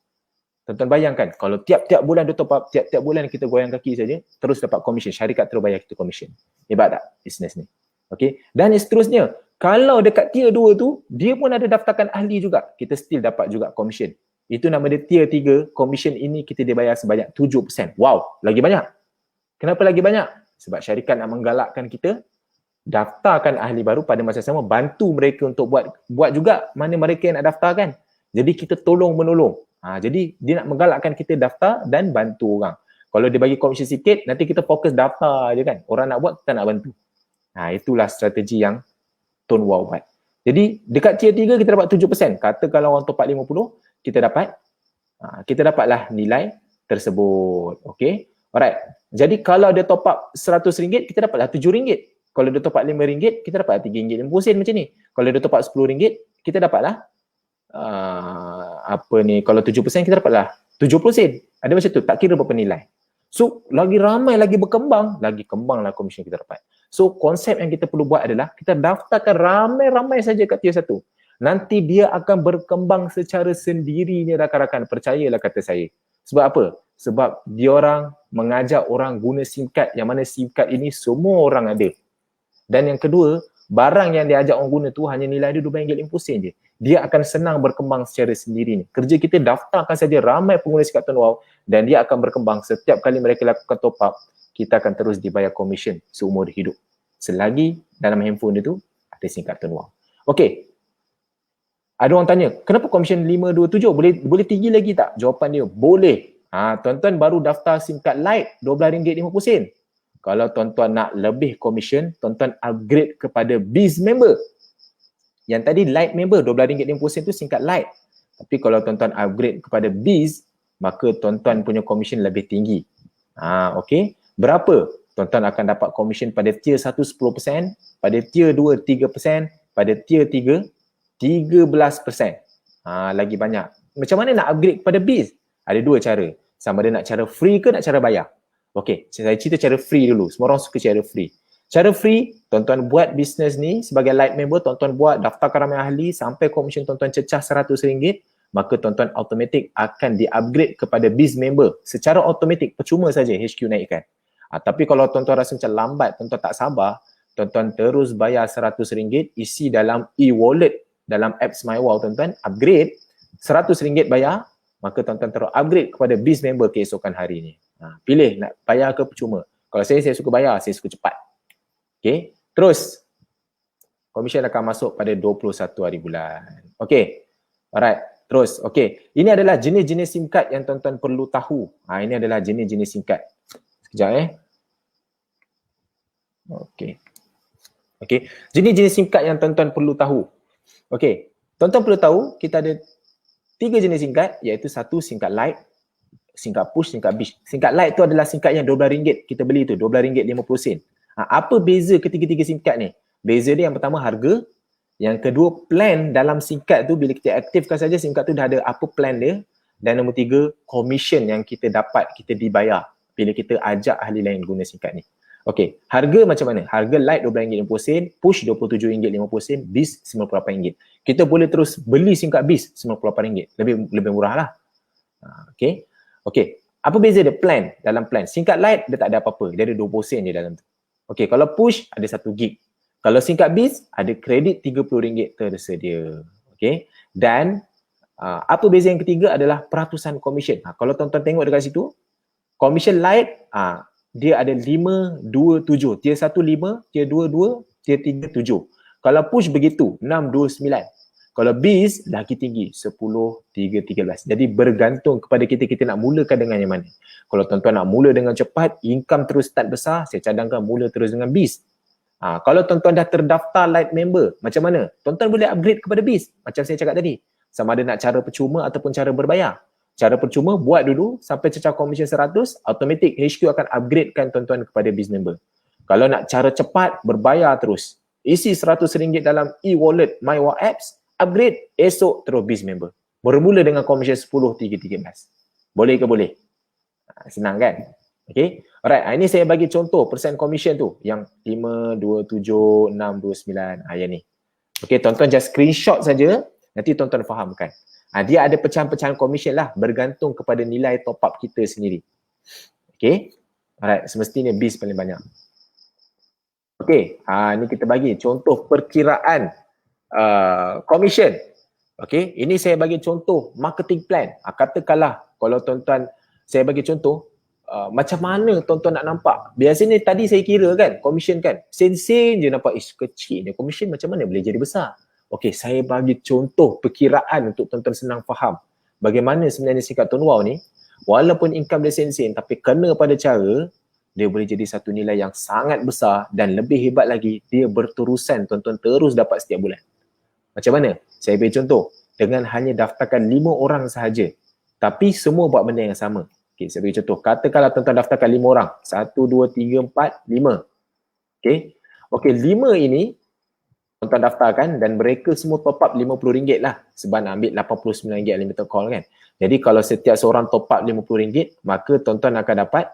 Tuan-tuan bayangkan, kalau tiap-tiap bulan dia top up, tiap-tiap bulan kita goyang kaki saja, terus dapat komisen, syarikat terus bayar kita komisen. Hebat tak bisnes ni? Okay. Dan seterusnya, kalau dekat tier 2 tu, dia pun ada daftarkan ahli juga, kita still dapat juga komisen. Itu nama dia tier 3, komisen ini kita dibayar sebanyak 7%. Wow, lagi banyak. Kenapa lagi banyak? Sebab syarikat nak menggalakkan kita daftarkan ahli baru pada masa sama, bantu mereka untuk buat juga mana mereka yang nak daftarkan. Jadi kita tolong menolong. Jadi dia nak menggalakkan kita daftar dan bantu orang. Kalau dia bagi komisen sikit, nanti kita fokus daftar je kan. Orang nak buat, kita nak bantu. Itulah strategi yang Tuan Wow buat. Jadi dekat tier 3 kita dapat 7%. Kata kalau orang top up 50, kita dapatlah nilai tersebut. Okay. Alright. Jadi kalau dia top up RM100, kita dapatlah RM7. Kalau dia top up RM5, kita dapat RM3.50 macam ni. Kalau dia top up RM10, kita dapatlah kalau 7% kita dapatlah 70 sen. Ada macam tu, tak kira berapa nilai. So lagi ramai, lagi berkembang, lagi kembanglah komisen kita dapat. So konsep yang kita perlu buat adalah kita daftarkan ramai-ramai saja kat tier 1. Nanti dia akan berkembang secara sendirinya rakan-rakan, percayalah kata saya. Sebab apa? Sebab diorang mengajak orang guna SIM card yang mana SIM card ini semua orang ada. Dan yang kedua, barang yang dia ajak orang guna tu hanya nilai dia RM2.50 je. Dia akan senang berkembang secara sendiri ni. Kerja kita daftarkan saja ramai pengguna SIM card Tuan Wow dan dia akan berkembang. Setiap kali mereka lakukan top up, kita akan terus dibayar komisen seumur hidup. Selagi dalam handphone itu ada singkatan wang. Okey. Ada orang tanya, kenapa komisen 527 boleh tinggi lagi tak? Jawapan dia, boleh. Tuan-tuan baru daftar SIM card Lite RM12.50. Kalau tuan-tuan nak lebih komisen, tuan-tuan upgrade kepada Biz member. Yang tadi Lite member RM12.50 tu SIM card Lite. Tapi kalau tuan-tuan upgrade kepada Biz, maka tuan-tuan punya komisen lebih tinggi. Okey. Berapa? Tuan-tuan akan dapat komisen pada tier 1 10%, pada tier 2 3%, pada tier 3 13%. Lagi banyak. Macam mana nak upgrade kepada Biz? Ada dua cara. Sama ada nak cara free ke nak cara bayar. Okey, saya cerita cara free dulu. Semua orang suka cara free. Cara free, tuan-tuan buat bisnes ni sebagai Lite member, tuan-tuan buat daftarkan ramai ahli sampai komisen tuan-tuan cecah RM100, maka tuan-tuan automatik akan di-upgrade kepada Biz member. Secara automatik, percuma saja HQ naikkan. Tapi kalau tuan-tuan rasa macam lambat, tuan-tuan tak sabar, tuan-tuan terus bayar RM100, isi dalam e-wallet dalam apps MyWow, tuan-tuan upgrade RM100 bayar, maka tuan-tuan terus upgrade kepada Biz member keesokan hari ni. Pilih nak bayar ke percuma. Kalau saya suka bayar, saya suka cepat. Okey, terus komisen akan masuk pada 21 hari bulan. Okey, alright, terus. Okey, ini adalah jenis-jenis SIM card yang tuan-tuan perlu tahu. Ini adalah jenis-jenis SIM card. Sekejap Okey. Okey, jenis-jenis SIM card yang tuan-tuan perlu tahu. Okey, tuan-tuan perlu tahu kita ada 3 jenis SIM card, iaitu satu SIM card Lite, SIM card Push, SIM card Biz. SIM card Lite tu adalah SIM card yang RM12 kita beli tu, RM12.50. Apa beza ketiga-tiga SIM card ni? Beza dia yang pertama harga, yang kedua plan dalam SIM card tu, bila kita aktifkan saja SIM card tu dah ada apa plan dia, dan nombor 3 komisen yang kita dapat, kita dibayar bila kita ajak ahli lain guna SIM card ni. Okey, harga macam mana? Harga Lite RM12.50, Push RM27.50, Biz RM98. Kita boleh terus beli SIM card Biz RM98. Lebih murah lah. Okey. Okey, apa beza dia plan dalam plan? SIM card Lite dia tak ada apa-apa, dia ada 20 sen je dalam tu. Okey, kalau Push ada 1 gig. Kalau SIM card Biz ada kredit RM30 tersedia. Okey. Dan apa beza yang ketiga adalah peratusan komisen. Kalau tuan-tuan tengok dekat situ, komisen Lite dia ada 5, 2, 7. Tier 1 5, tier 2 2, tier 3 7. Kalau Push begitu, 6, 2, 9. Kalau Biz lagi tinggi, 10, 3, 13. Jadi bergantung kepada kita nak mulakan dengan yang mana. Kalau tuan-tuan nak mula dengan cepat, income terus start besar, saya cadangkan mula terus dengan Biz. Kalau tuan-tuan dah terdaftar Lite member, macam mana? Tuan-tuan boleh upgrade kepada Biz. Macam saya cakap tadi. Sama ada nak cara percuma ataupun cara berbayar. Cara percuma, buat dulu sampai cecah komisen 100, automatik HQ akan upgradekan tuan-tuan kepada Biz member. Kalau nak cara cepat, berbayar terus. Isi RM100 dalam e-wallet MyWow apps, upgrade, esok terus Biz member. Bermula dengan komisen 10, 3, 13. Boleh ke boleh? Senang kan? Okay. Alright, ini saya bagi contoh persen komisen tu. Yang 5, 2, 7, 6, 2, 9. Yang ni. Okay, tuan-tuan just screenshot saja. Nanti tuan-tuan fahamkan. Dia ada pecahan-pecahan komisen lah, bergantung kepada nilai top up kita sendiri. Okay. Alright, semestinya Biz paling banyak. Okay, ni kita bagi contoh perkiraan komisen. Okay, ini saya bagi contoh marketing plan. Katakanlah kalau tuan-tuan, saya bagi contoh macam mana tuan-tuan nak nampak. Biasanya tadi saya kira kan, komisen kan, sen-sen je nampak, kecil ni komisen macam mana boleh jadi besar. Okey, saya bagi contoh perkiraan untuk tuan-tuan senang faham bagaimana sebenarnya SIM card Tuan Wow ni, walaupun income dia sen-sen, tapi kena pada cara, dia boleh jadi satu nilai yang sangat besar dan lebih hebat lagi, dia berterusan, tuan-tuan terus dapat setiap bulan. Macam mana? Saya beri contoh, dengan hanya daftarkan 5 orang sahaja, tapi semua buat benda yang sama. Okey, saya beri contoh, katakanlah tuan-tuan daftarkan 5 orang, 1, 2, 3, 4, 5. Okey, 5 ini, tuan-tuan daftarkan dan mereka semua top up RM50 lah sebab nak ambil RM89 unlimited call kan. Jadi kalau setiap seorang top up RM50, maka tuan-tuan akan dapat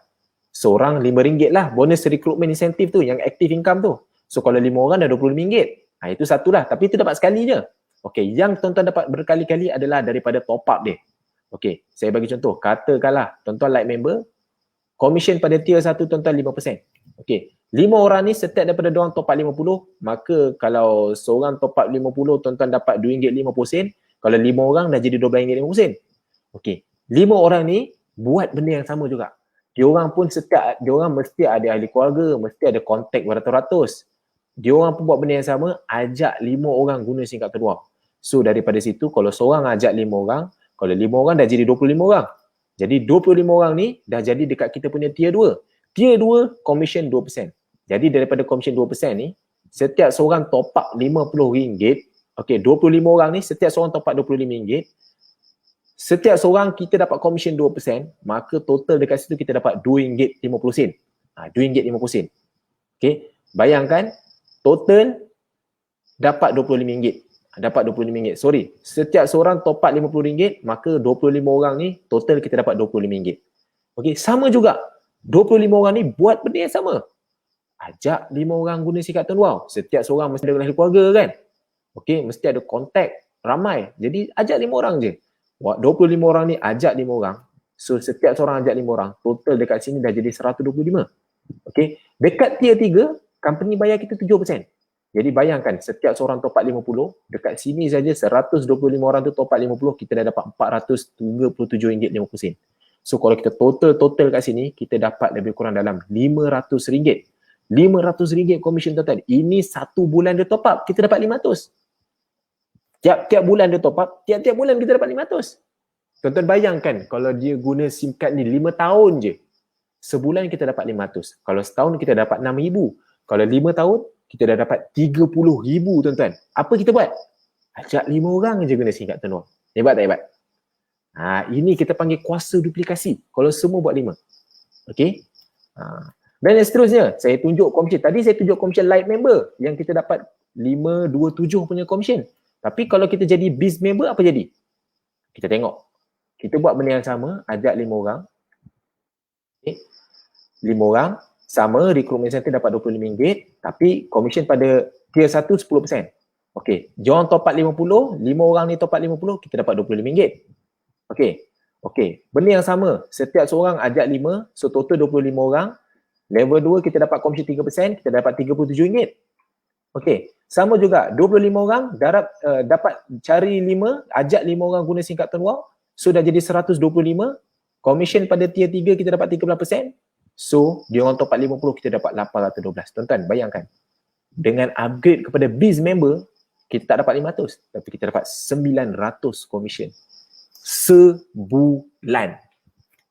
seorang RM5 lah bonus recruitment incentive tu yang active income tu. So kalau 5 orang dah RM25. Itu satu lah, tapi itu dapat sekali je. Okey, yang tuan-tuan dapat berkali-kali adalah daripada top up dia. Okey, saya bagi contoh, katakanlah tuan-tuan Lite member, komisen pada tier 1 tuan-tuan 5%. Okey, 5 orang ni setiap daripada diorang top up 50, maka kalau seorang top up 50, tuan-tuan dapat RM2.50. Kalau 5 orang dah jadi RM12.50. Okey, 5 orang ni buat benda yang sama juga. Diorang pun diorang mesti ada ahli keluarga, mesti ada kontak beratus-ratus. dia orang pun buat benda yang sama, ajak 5 orang guna SIM kad terluar. So daripada situ, kalau seorang ajak 5 orang, kalau 5 orang dah jadi 25 orang. Jadi 25 orang ni dah jadi dekat kita punya tier 2. Tier 2, commission 2%. Jadi daripada commission 2% ni, setiap seorang top up RM50, okay, 25 orang ni, setiap seorang top up RM25, setiap seorang kita dapat commission 2%, maka total dekat situ kita dapat RM2.50. RM2.50. Okay, bayangkan total dapat RM25. Dapat RM25. Sorry, setiap seorang top up RM50, maka 25 orang ni total kita dapat RM25. Okay, sama juga. 25 orang ni buat benda yang sama. Ajak 5 orang guna SIM kad terluar. Setiap seorang mesti ada ahli keluarga kan? Okay, mesti ada kontak ramai. Jadi ajak 5 orang je. 25 orang ni ajak 5 orang. So setiap seorang ajak 5 orang. Total dekat sini dah jadi 125. Okay, dekat tier 3, company bayar kita 7%. Jadi bayangkan setiap seorang top up 50, dekat sini saja 125 orang tu top up 50, kita dah dapat RM437.50. So kalau kita total kat sini, kita dapat lebih kurang dalam RM500. RM500 commission total. Ini satu bulan dia top up, kita dapat 500. Tiap-tiap bulan dia top up, tiap-tiap bulan kita dapat 500. Tuan-tuan bayangkan kalau dia guna SIM card ni 5 tahun je, sebulan kita dapat 500. Kalau setahun kita dapat 6,000. Kalau 5 tahun, kita dah dapat 30,000 tuan-tuan. Apa kita buat? Ajak 5 orang je guna SIM card terluar. Hebat tak hebat? Ini kita panggil kuasa duplikasi. Kalau semua buat 5. Okay? Dan yang seterusnya, saya tunjuk commission. Tadi saya tunjuk commission light member yang kita dapat 527 punya commission. Tapi kalau kita jadi biz member, apa jadi? Kita tengok. Kita buat benda yang sama, ajak 5 orang. Okay. 5 orang, sama, recruitment center dapat RM25, tapi commission pada tier 1 10%. Okay, diorang top up 50, 5 orang ni top up 50, kita dapat RM25. Okay, benda yang sama, setiap seorang ajak 5, so total 25 orang, level 2 kita dapat commission 3%, kita dapat RM37. Okay, sama juga, 25 orang dapat cari 5, ajak 5 orang guna SIM kad terluar, so dah jadi 125, commission pada tier 3 kita dapat 13%, so dia orang top up 50, kita dapat 812. Tuan-tuan bayangkan, dengan upgrade kepada biz member, kita tak dapat 500, tapi kita dapat 900 commission sebulan.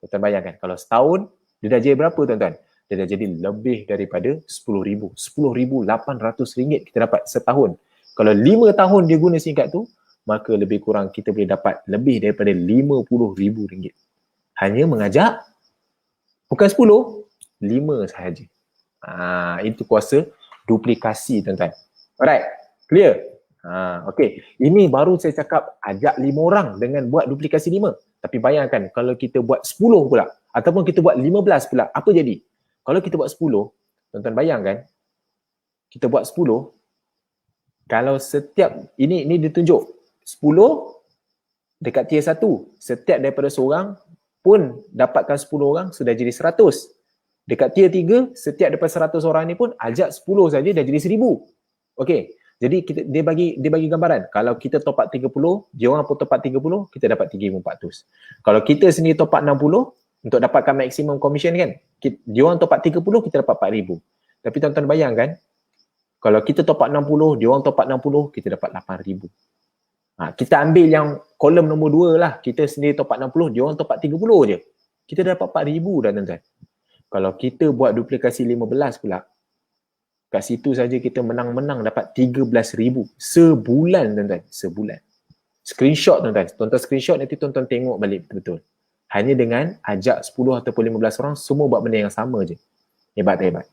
Tuan-tuan bayangkan, kalau setahun, dia dah jadi berapa tuan-tuan? Dia dah jadi lebih daripada RM10,000. RM10,800 kita dapat setahun. Kalau 5 tahun dia guna SIM kad tu, maka lebih kurang kita boleh dapat lebih daripada RM50,000. Hanya mengajak, bukan 10, 5 sahaja. Itu kuasa duplikasi tuan-tuan. Alright, clear? Okay, ini baru saya cakap ajak 5 orang dengan buat duplikasi 5. Tapi bayangkan kalau kita buat 10 pula, ataupun kita buat 15 pula, apa jadi? Kalau kita buat 10, tuan-tuan bayangkan, kita buat 10, kalau setiap, ini ditunjuk, 10 dekat tier 1, setiap daripada seorang pun dapatkan 10 orang, sudah jadi 100. Dekat tier 3, setiap daripada 100 orang ni pun ajak 10 saja dah jadi 1,000. Okay, jadi dia bagi gambaran. Kalau kita top up 30, dia orang pun top up 30, kita dapat 3,400. Kalau kita sendiri top up 60, untuk dapatkan maksimum commission kan, dia orang top up 30, kita dapat 4,000. Tapi tuan-tuan bayangkan, kalau kita top up 60, dia orang top up 60, kita dapat 8,000. Kita ambil yang kolom nombor 2 lah. Kita sendiri top up 60, dia orang top up 30 je. Kita dapat 4,000 dah tuan-tuan. Kalau kita buat duplikasi 15 pula, kat situ saja kita menang-menang dapat 13,000 sebulan tuan-tuan. Sebulan. Screenshot tuan-tuan. Tuan-tuan screenshot nanti tuan-tuan tengok balik betul-betul. Hanya dengan ajak 10 ataupun 15 orang, semua buat benda yang sama je. Hebat tak hebat?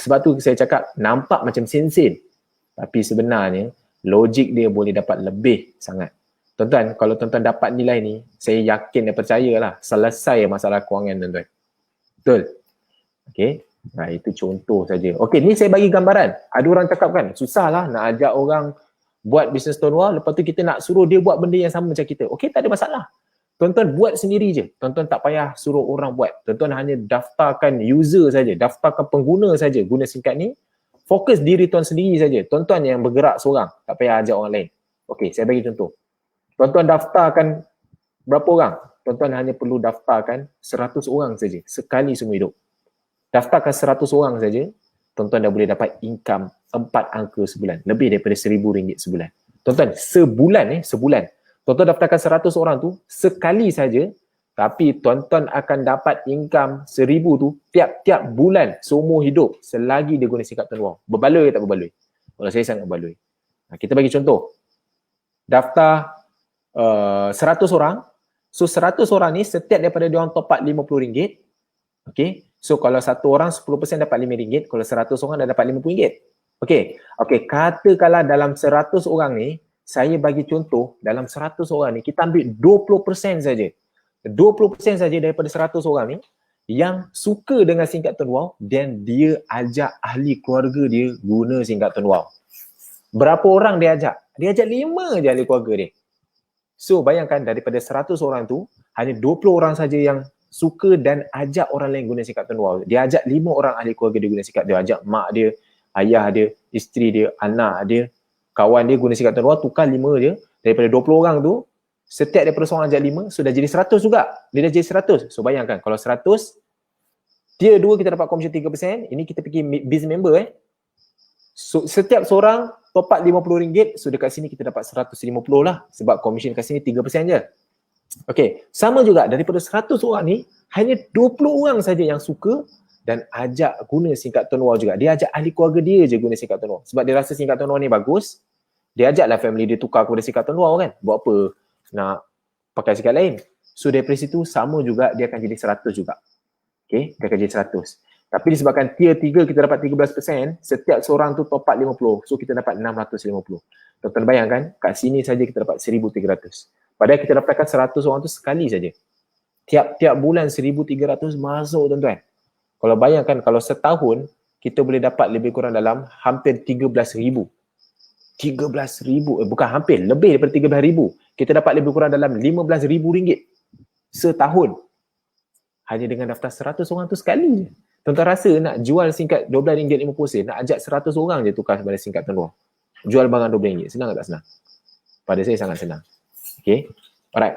Sebab tu saya cakap nampak macam sen-sen. Tapi sebenarnya logik dia boleh dapat lebih sangat. Tuan-tuan, kalau tuan-tuan dapat nilai ni, saya yakin dan percayalah selesai masalah kewangan tuan-tuan. Betul? Okay. Itu contoh saja. Okay, ni saya bagi gambaran. Ada orang cakap kan, susahlah nak ajak orang buat bisnes terluar, lepas tu kita nak suruh dia buat benda yang sama macam kita. Okay, tak ada masalah. Tuan-tuan buat sendiri je. Tuan-tuan tak payah suruh orang buat. Tuan-tuan hanya daftarkan user saja, daftarkan pengguna saja guna SIM card ni. Fokus diri tuan sendiri saja. Tuan-tuan yang bergerak seorang, tak payah ajak orang lain. Okey, saya bagi contoh. Tuan-tuan daftarkan berapa orang? Tuan-tuan hanya perlu daftarkan 100 orang saja sekali seumur hidup. Daftarkan 100 orang saja. tuan-tuan dah boleh dapat income 4 angka sebulan. Lebih daripada RM1,000 sebulan. Tuan-tuan, sebulan. Tuan-tuan daftarkan 100 orang tu sekali saja, tapi tuan-tuan akan dapat income 1,000 tu tiap-tiap bulan seumur hidup selagi dia guna singkat Tuan Wow. Berbaloi tak berbaloi? Kalau saya sangat berbaloi. Kita bagi contoh. Daftar 100 orang. So 100 orang ni setiap daripada dia orang top up RM50. Okay. So kalau satu orang 10% dapat RM5. Kalau 100 orang dah dapat RM50. Okay. Katakanlah dalam 100 orang ni, saya bagi contoh, dalam 100 orang ni kita ambil 20% saja. 20% saja daripada 100 orang ni yang suka dengan singkat Tuan Wow dan dia ajak ahli keluarga dia guna singkat Tuan Wow. Berapa orang dia ajak? Dia ajak 5 je ahli keluarga dia. So bayangkan daripada 100 orang tu hanya 20 orang saja yang suka dan ajak orang lain guna singkat Tuan Wow. Dia ajak 5 orang ahli keluarga dia guna singkat. Dia ajak mak dia, ayah dia, isteri dia, anak dia, kawan dia guna singkat Tuan Wow, tukar 5 je. Daripada 20 orang tu, setiap daripada seorang ajak 5, so dah jadi 100 juga. Dia dah jadi 100. So bayangkan kalau 100, tier 2 kita dapat komisen 3%, ini kita pergi business member So setiap seorang top up RM50, so dekat sini kita dapat 150 lah sebab komisen kat sini 3% je. Okay, sama juga daripada 100 orang ni, hanya 20 orang saja yang suka dan ajak guna singkat Tuan Wow juga. Dia ajak ahli keluarga dia je guna singkat Tuan Wow. Sebab dia rasa singkat Tuan Wow ni bagus, dia ajaklah family dia tukar kepada singkat Tuan Wow kan. Buat apa nak pakai singkat lain. So daripada situ sama juga dia akan jadi 100 juga. Okay, dia akan jadi 100. Tapi disebabkan tier 3 kita dapat 13%, setiap seorang tu top up 50. So kita dapat 650. Tuan-tuan bayangkan, kat sini saja kita dapat 1,300. Padahal kita dapatkan 100 orang tu sekali saja. Tiap-tiap bulan 1,300 masuk tuan-tuan. Kalau bayangkan kalau setahun, kita boleh dapat lebih kurang dalam hampir 13,000. 13,000, bukan hampir, lebih daripada 13,000. Kita dapat lebih kurang dalam RM15,000 setahun. Hanya dengan daftar 100 orang tu sekali je. Tuan-tuan rasa nak jual singkat RM12.50, nak ajak 100 orang je tukar pada singkat Tuan Wow. Jual barang RM12, senang tak senang? Pada saya sangat senang. Okay, alright.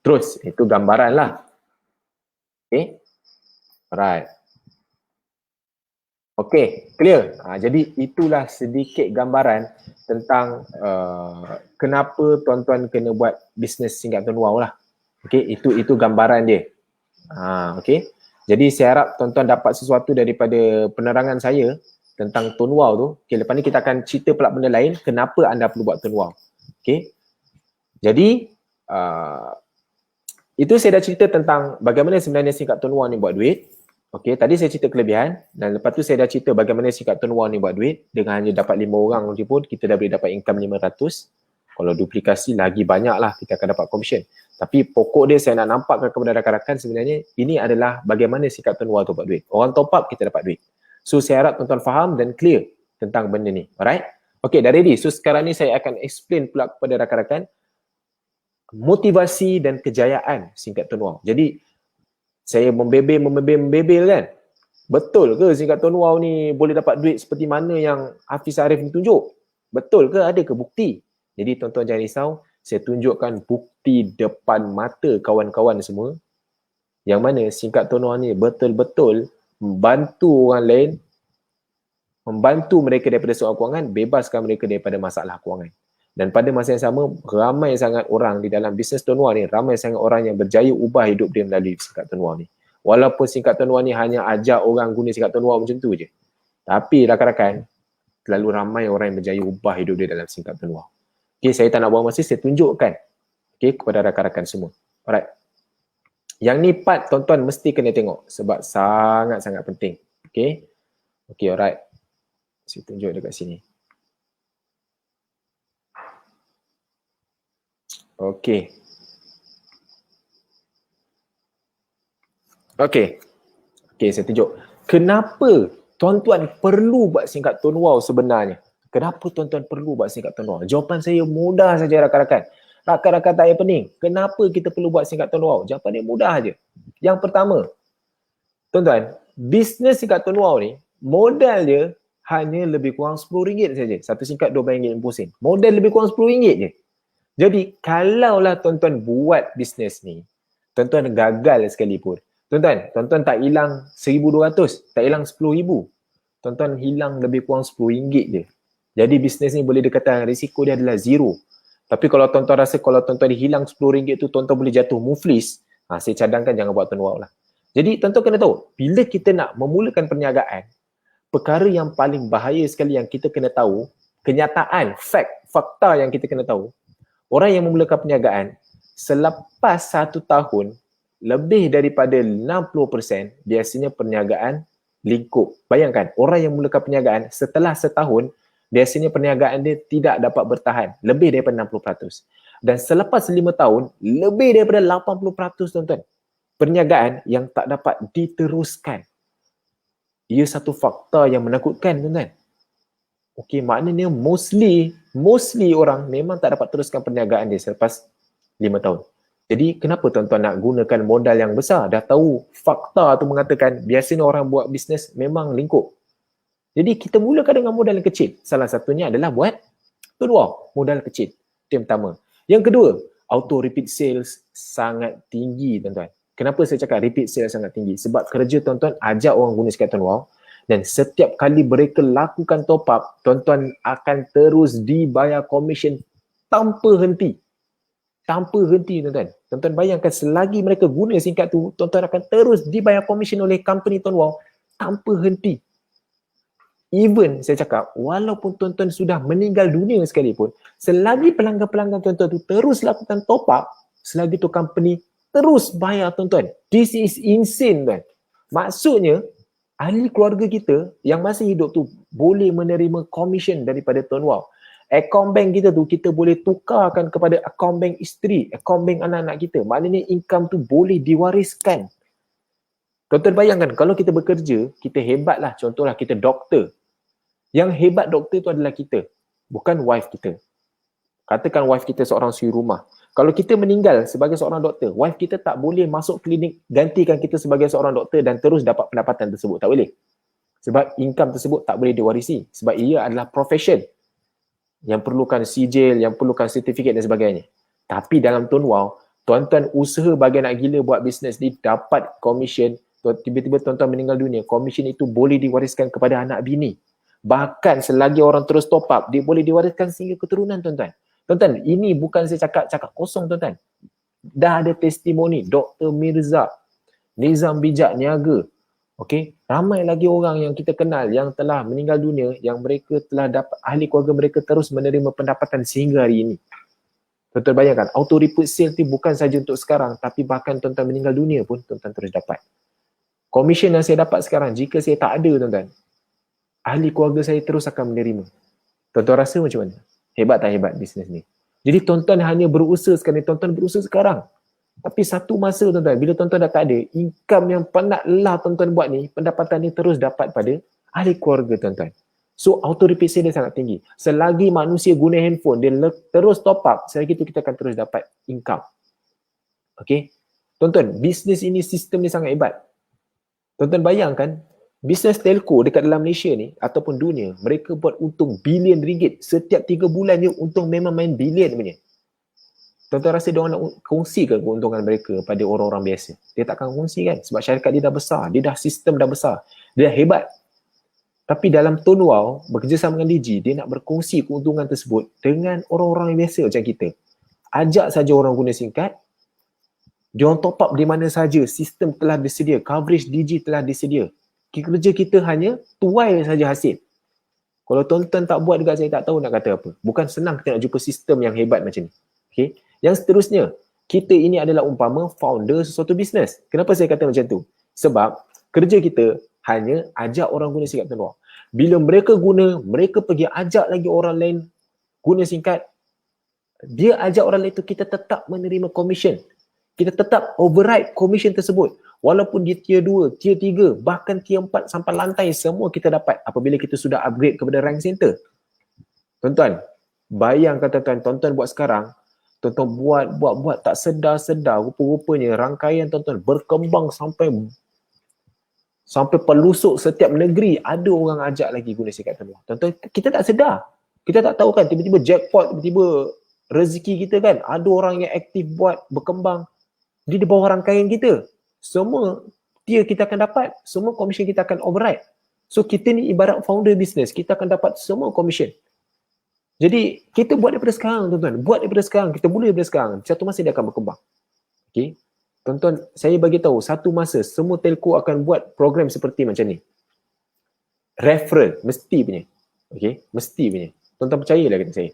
Terus, itu gambaran lah. Okay, alright. Okay, clear. Jadi itulah sedikit gambaran tentang kenapa tuan-tuan kena buat bisnes singkat Tuan Wow lah. Okay, itu gambaran dia. Okay. Jadi saya harap tuan-tuan dapat sesuatu daripada penerangan saya tentang Tuan Wow tu. Okay, lepas ni kita akan cerita pula benda lain, kenapa anda perlu buat Tuan Wow. Okay. Jadi, itu saya dah cerita tentang bagaimana sebenarnya singkat Tuan Wow ni buat duit. Okay, tadi saya cerita kelebihan dan lepas tu saya dah cerita bagaimana singkat Tuan Wow ni buat duit. Dengan hanya dapat 5 orang je pun, kita dah boleh dapat income 500. Kalau duplikasi lagi banyak lah kita akan dapat komisen. Tapi pokok dia saya nak nampakkan kepada rakan-rakan sebenarnya ini adalah bagaimana singkat Tuan Wow tu buat duit. Orang top up kita dapat duit. So saya harap tuan-tuan faham dan clear tentang benda ni. Alright? Okay, dah ready. So sekarang ni saya akan explain pula kepada rakan-rakan motivasi dan kejayaan singkat Tuan Wow. Jadi saya membebel kan? Betul ke singkat Tuan Wow ni boleh dapat duit seperti mana yang Hafiz Arif ni tunjuk? Betul ke? Ada ke bukti? Jadi tuan-tuan jangan risau, saya tunjukkan bukti depan mata kawan-kawan semua yang mana singkat Tuan Wow ni betul-betul membantu orang lain, membantu mereka daripada soal kewangan, bebaskan mereka daripada masalah kewangan. Dan pada masa yang sama, ramai sangat orang di dalam bisnes Tuan Wow ni, ramai sangat orang yang berjaya ubah hidup dia melalui singkat Tuan Wow ni. Walaupun singkat Tuan Wow ni hanya ajak orang guna singkat Tuan Wow macam tu je. Tapi rakan-rakan, terlalu ramai orang yang berjaya ubah hidup dia dalam singkat Tuan Wow. Okay, saya tak nak buang masa, saya tunjukkan kepada rakan-rakan semua. Alright. Yang ni part tuan-tuan mesti kena tengok sebab sangat-sangat penting. Okay, alright. Saya tunjuk dekat sini. Okay, saya tunjuk. Kenapa tuan-tuan perlu buat singkat Tuan Wow sebenarnya? Kenapa tuan-tuan perlu buat singkat Tuan Wow? Jawapan saya mudah saja rakan-rakan. Rakan-rakan tak payah pening. Kenapa kita perlu buat singkat Tuan Wow? Jawapan dia mudah aja. Yang pertama, tuan-tuan, bisnes singkat Tuan Wow ni, modal dia hanya lebih kurang RM10 saja. Satu singkat RM12.50. Modal lebih kurang RM10 je. Jadi, kalaulah tuan-tuan buat bisnes ni, tuan-tuan gagal sekalipun, tuan-tuan tak hilang 1,200, tak hilang 10,000. tuan-tuan hilang lebih kurang RM10 je. Jadi bisnes ni boleh dikatakan risiko dia adalah zero. Tapi kalau tuan-tuan rasa kalau tuan-tuan hilang RM10 tu tuan-tuan boleh jatuh muflis, saya cadangkan jangan buat Tuan Wow lah. Jadi tuan-tuan kena tahu, bila kita nak memulakan perniagaan, perkara yang paling bahaya sekali yang kita kena tahu, kenyataan, fakta yang kita kena tahu, orang yang memulakan perniagaan, selepas 1 tahun, lebih daripada 60% biasanya perniagaan lingkup. Bayangkan, orang yang memulakan perniagaan setelah setahun, biasanya perniagaan dia tidak dapat bertahan. Lebih daripada 60%. Dan selepas 5 tahun, lebih daripada 80% tuan-tuan. Perniagaan yang tak dapat diteruskan. Ia satu fakta yang menakutkan tuan-tuan. Okey, maknanya mostly orang memang tak dapat teruskan perniagaan dia selepas 5 tahun. Jadi kenapa tuan-tuan nak gunakan modal yang besar? Dah tahu fakta tu mengatakan biasanya orang buat bisnes memang lingkup. Jadi kita mulakan dengan modal yang kecil. Salah satunya adalah buat Tuan Wow, modal kecil. Itu yang pertama. Yang kedua, auto repeat sales sangat tinggi tuan-tuan. Kenapa saya cakap repeat sales sangat tinggi? Sebab kerja tuan-tuan ajak orang guna sikap Tuan Wow dan setiap kali mereka lakukan top up, tuan-tuan akan terus dibayar komisen tanpa henti. Tanpa henti tuan-tuan. Tuan-tuan bayangkan selagi mereka guna singkat tu, tuan-tuan akan terus dibayar komisen oleh company Tuan Wow tanpa henti. Even saya cakap, walaupun tuan-tuan sudah meninggal dunia sekalipun, selagi pelanggan-pelanggan tuan-tuan tu terus lakukan top up, selagi tu company terus bayar tuan-tuan. This is insane tuan. Maksudnya, ahli keluarga kita yang masih hidup tu boleh menerima komisen daripada Tuan Wow. Akaun bank kita tu kita boleh tukarkan kepada akaun bank isteri, akaun bank anak-anak kita. Maknanya income tu boleh diwariskan. Tuan-tuan bayangkan kalau kita bekerja, kita hebatlah. Contohlah kita doktor. Yang hebat doktor tu adalah kita, bukan wife kita. Katakan wife kita seorang suri rumah. Kalau kita meninggal sebagai seorang doktor, wife kita tak boleh masuk klinik gantikan kita sebagai seorang doktor dan terus dapat pendapatan tersebut. Tak boleh. Sebab income tersebut tak boleh diwarisi. Sebab ia adalah profession yang perlukan sijil, yang perlukan sertifikat dan sebagainya. Tapi dalam Tuan Wow, tuan-tuan usaha bagai nak gila buat bisnes ni dapat komisen, tiba-tiba tuan-tuan meninggal dunia, komisen itu boleh diwariskan kepada anak bini. Bahkan selagi orang terus top up, dia boleh diwariskan sehingga keturunan tuan-tuan. Tuan-tuan, ini bukan saya cakap kosong tuan-tuan. Dah ada testimoni Dr. Mirza, Nizam Bijak Niaga. Okey, ramai lagi orang yang kita kenal yang telah meninggal dunia, yang mereka telah dapat, ahli keluarga mereka terus menerima pendapatan sehingga hari ini. Tuan-tuan bayangkan, auto repeat sale tu bukan saja untuk sekarang, tapi bahkan tuan-tuan meninggal dunia pun tuan-tuan terus dapat. Komisen yang saya dapat sekarang, jika saya tak ada tuan-tuan, ahli keluarga saya terus akan menerima. Tuan-tuan rasa macam mana? Hebat tak hebat bisnes ni? Jadi tuan-tuan hanya berusaha sekarang, tuan-tuan berusaha sekarang. Tapi satu masa tuan-tuan, bila tuan-tuan dah tak ada, income yang penat lelah tuan-tuan buat ni, pendapatan ni terus dapat pada ahli keluarga tuan-tuan. So auto repeat sale dia sangat tinggi. Selagi manusia guna handphone, dia terus top up, selagi itu kita akan terus dapat income. Okay? Tuan-tuan, bisnes ini, sistem ni sangat hebat. Tuan-tuan bayangkan, bisnes telco dekat dalam Malaysia ni ataupun dunia, mereka buat untung bilion ringgit. Setiap 3 bulan je untung memang main bilion punya. Tuan-tuan rasa diorang nak kongsikan keuntungan mereka pada orang-orang biasa? Dia takkan kongsi kan? Sebab syarikat dia dah besar, dia dah sistem dah besar, dia dah hebat. Tapi dalam Tuan Wow, bekerjasama dengan Digi, dia nak berkongsi keuntungan tersebut dengan orang-orang yang biasa macam kita. Ajak saja orang guna singkat, diorang top up di mana saja, sistem telah disedia, coverage Digi telah disedia. Kerja kita hanya tuai saja hasil. Kalau tuan-tuan tak buat juga, saya tak tahu nak kata apa. Bukan senang kita nak jumpa sistem yang hebat macam ni. Okay? Yang seterusnya, kita ini adalah umpama founder sesuatu bisnes. Kenapa saya kata macam tu? Sebab kerja kita hanya ajak orang guna singkat Tuan Wow. Bila mereka guna, mereka pergi ajak lagi orang lain guna singkat. Dia ajak orang lain tu, kita tetap menerima komisen. Kita tetap override komisen tersebut. Walaupun dia tier 2, tier 3, bahkan tier 4 sampai lantai, semua kita dapat apabila kita sudah upgrade kepada rank center. Tuan-tuan, bayangkan tuan-tuan buat sekarang, tuan-tuan buat tak sedar-sedar, rupa-rupanya rangkaian tuan-tuan berkembang sampai pelusuk setiap negeri, ada orang ajak lagi guna singkat Tuan Wow. Tuan-tuan, kita tak sedar. Kita tak tahu kan, tiba-tiba jackpot, tiba-tiba rezeki kita kan, ada orang yang aktif buat, berkembang di bawah rangkaian kita. Semua tier kita akan dapat, semua komisen kita akan override. So kita ni ibarat founder business, kita akan dapat semua commission. Jadi kita buat daripada sekarang tuan-tuan, buat daripada sekarang, kita mula daripada sekarang, satu masa dia akan berkembang. Okay, tuan-tuan, saya bagi tahu satu masa semua telco akan buat program seperti macam ni. Referral, mesti punya. Okay, mesti punya. Tuan-tuan percayalah kata saya.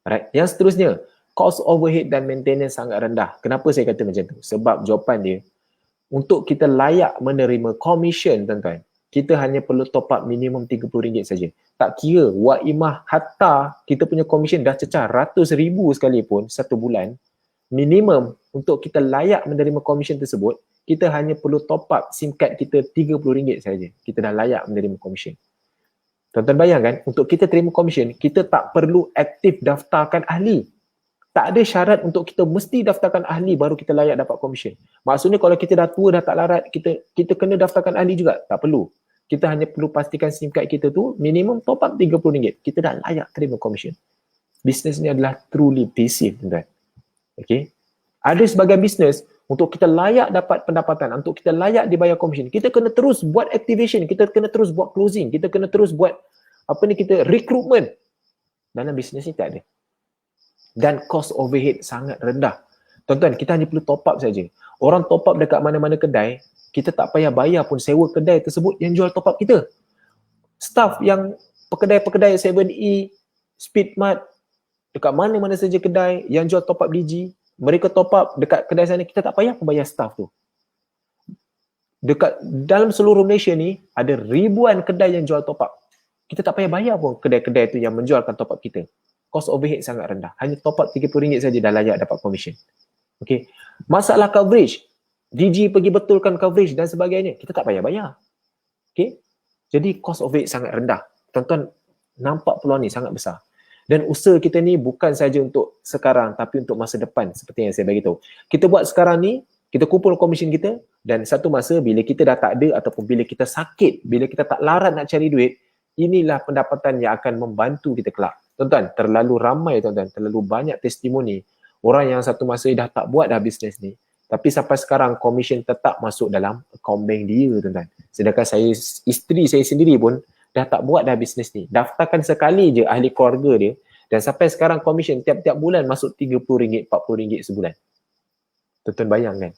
Alright, yang seterusnya, cost overhead dan maintenance sangat rendah. Kenapa saya kata macam tu? Sebab jawapan dia, untuk kita layak menerima commission tuan-tuan, kita hanya perlu top up minimum RM30 saja. Tak kira waimah hatta kita punya commission dah cecah ratus ribu sekalipun satu bulan, minimum untuk kita layak menerima commission tersebut, kita hanya perlu top up SIM card kita RM30 saja. Kita dah layak menerima commission. Tuan-tuan bayangkan, untuk kita terima commission, kita tak perlu aktif daftarkan ahli. Tak ada syarat untuk kita mesti daftarkan ahli baru kita layak dapat commission. Maksudnya kalau kita dah tua, dah tak larat, kita kena daftarkan ahli juga. Tak perlu. Kita hanya perlu pastikan SIM card kita tu minimum top up RM30. Kita dah layak terima commission. Bisnes ni adalah truly passive, tuan-tuan. Okay. Ada sebagai bisnes, untuk kita layak dapat pendapatan, untuk kita layak dibayar commission, kita kena terus buat activation, kita kena terus buat closing, kita kena terus buat kita recruitment. Dalam bisnes ni tak ada. Dan cost overhead sangat rendah. Tuan-tuan, kita hanya perlu top up saja. Orang top up dekat mana-mana kedai, kita tak payah bayar pun sewa kedai tersebut yang jual top up kita. Staff yang pekedai-pekedai 7E, Speedmart, dekat mana-mana saja kedai yang jual top up Digi, mereka top up dekat kedai sana, kita tak payah pun bayar staff tu. Dekat dalam seluruh Malaysia ni, ada ribuan kedai yang jual top up. Kita tak payah bayar pun kedai-kedai tu yang menjualkan top up kita. Cost overhead sangat rendah. Hanya top up RM30 saja dah layak dapat commission. Okay. Masalah coverage, Digi pergi betulkan coverage dan sebagainya, kita tak payah bayar. Okay. Jadi cost overhead sangat rendah. Tuan-tuan nampak peluang ni sangat besar. Dan usaha kita ni bukan saja untuk sekarang tapi untuk masa depan seperti yang saya bagi tahu. Kita buat sekarang ni, kita kumpul commission kita dan satu masa bila kita dah tak ada ataupun bila kita sakit, bila kita tak larat nak cari duit, inilah pendapatan yang akan membantu kita kelak. Tuan-tuan, terlalu ramai tuan-tuan, terlalu banyak testimoni orang yang satu masa dah tak buat dah bisnes ni, tapi sampai sekarang commission tetap masuk dalam akaun bank dia tuan-tuan. Sedangkan isteri saya sendiri pun dah tak buat dah bisnes ni. Daftarkan sekali je ahli keluarga dia dan sampai sekarang commission tiap-tiap bulan masuk RM30, RM40 sebulan. Tuan-tuan bayangkan.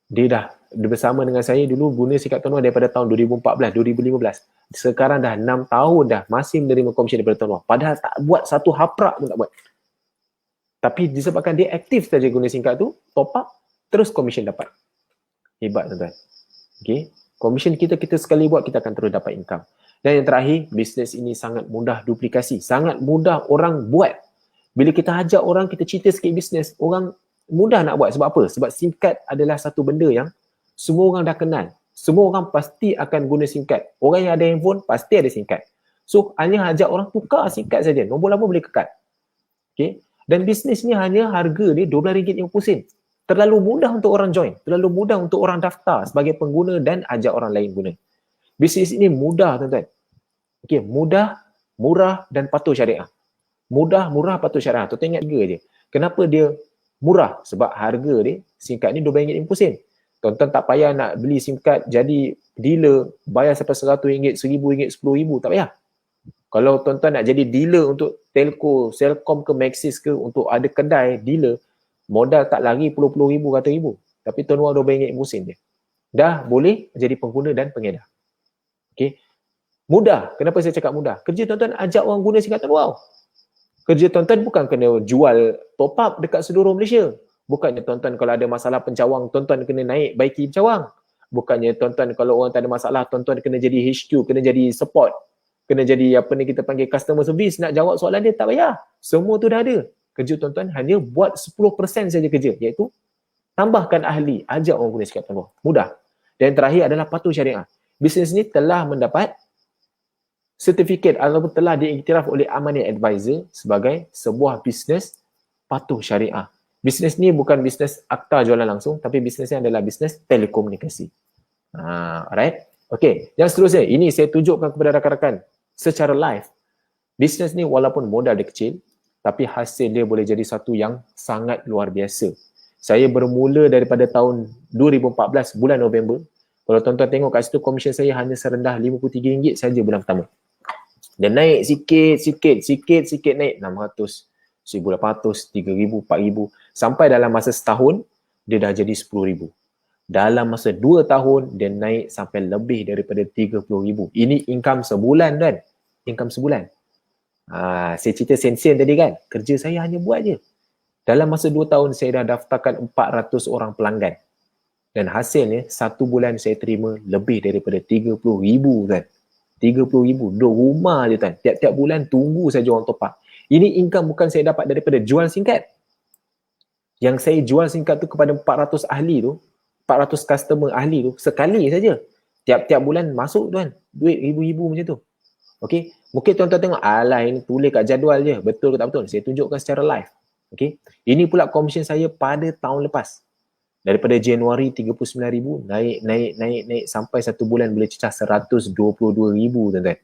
Dia bersama dengan saya dulu guna sikat Tuan Wah daripada tahun 2014, 2015. Sekarang dah 6 tahun dah masih menerima komisen daripada Tuan Wah. Padahal tak buat satu haprak pun tak buat. Tapi disebabkan dia aktif saja guna singkat tu, top up, terus komisen dapat. Hebat tuan-tuan. Okay. Komisen kita sekali buat, kita akan terus dapat income. Dan yang terakhir, bisnes ini sangat mudah duplikasi. Sangat mudah orang buat. Bila kita ajak orang, kita cerita sikit bisnes, orang mudah nak buat. Sebab apa? Sebab SIM card adalah satu benda yang semua orang dah kenal. Semua orang pasti akan guna SIM card. Orang yang ada handphone, pasti ada SIM card. So, hanya ajak orang tukar SIM card saja. Nombor lama boleh kekal. Okay. Dan bisnes ni hanya harga dia RM12.50. Terlalu mudah untuk orang join. Terlalu mudah untuk orang daftar sebagai pengguna dan ajak orang lain guna. Bisnes ini mudah tuan-tuan. Okay, mudah, murah dan patuh syariah. Mudah, murah, patuh syariah. Tuan-tuan ingat tiga je. Kenapa dia murah? Sebab harga dia, SIM card ni RM12.50. Tuan-tuan tak payah nak beli SIM card jadi dealer, bayar sampai RM100, RM1,000, RM10,000. Tak payah. Kalau tuan-tuan nak jadi dealer untuk telco, Celcom ke Maxis ke, untuk ada kedai dealer, modal tak lari puluh-puluh ribu, kata ribu. Tapi Tuan Wah RM12.50 je. Dah boleh jadi pengguna dan pengedar. Okay. Mudah. Kenapa saya cakap mudah? Kerja tuan-tuan ajak orang guna singkat Tuan Wah. Kerja tuan-tuan bukan kena jual top up dekat seluruh Malaysia. Bukannya tuan-tuan kalau ada masalah pencawang, tuan-tuan kena naik baiki pencawang. Bukannya tuan-tuan kalau orang tak ada masalah, tuan-tuan kena jadi HQ, kena jadi support. Kena jadi apa ni kita panggil customer service, nak jawab soalan dia, tak payah. Semua tu dah ada. Kerja tuan-tuan hanya buat 10% saja kerja, iaitu tambahkan ahli, ajak orang guna sikap Tuan Wah. Mudah. Dan terakhir adalah patuh syariah. Bisnes ni telah mendapat sertifikat ataupun telah diiktiraf oleh Amanah Advisor sebagai sebuah bisnes patuh syariah. Bisnes ni bukan bisnes akta jualan langsung, tapi bisnes ni adalah bisnes telekomunikasi. Alright. Okay, yang seterusnya, ini saya tunjukkan kepada rakan-rakan secara live. Bisnes ni walaupun modal dia kecil, tapi hasil dia boleh jadi satu yang sangat luar biasa. Saya bermula daripada tahun 2014 bulan November, Kalau tuan-tuan tengok kat situ, komisen saya hanya serendah RM53 saja bulan pertama. Dan naik sikit naik 600, 1,800, 3,000, 4,000. Sampai dalam masa setahun, dia dah jadi 10,000. Dalam masa 2 tahun, dia naik sampai lebih daripada 30,000. Ini income sebulan kan? Income sebulan. Saya cerita sen-sen tadi kan? Kerja saya hanya buat je. Dalam masa 2 tahun, saya dah daftarkan 400 orang pelanggan. Dan hasilnya, 1 bulan saya terima lebih daripada 30,000 kan? 30,000. Duduk rumah je kan? Tiap-tiap bulan tunggu saja orang top up. Ini income bukan saya dapat daripada jual singkat. Yang saya jual singkat tu kepada 400 ahli tu, 400 customer ahli tu, sekali saja. Tiap-tiap bulan masuk tuan, duit ribu-ribu macam tu. Okey, mungkin tuan-tuan tengok, alah ini tulis kat jadual je, betul ke tak betul? Saya tunjukkan secara live. Okey, ini pula komisen saya pada tahun lepas. Daripada Januari 39,000 naik sampai 1 bulan boleh cecah 122,000 tuan-tuan.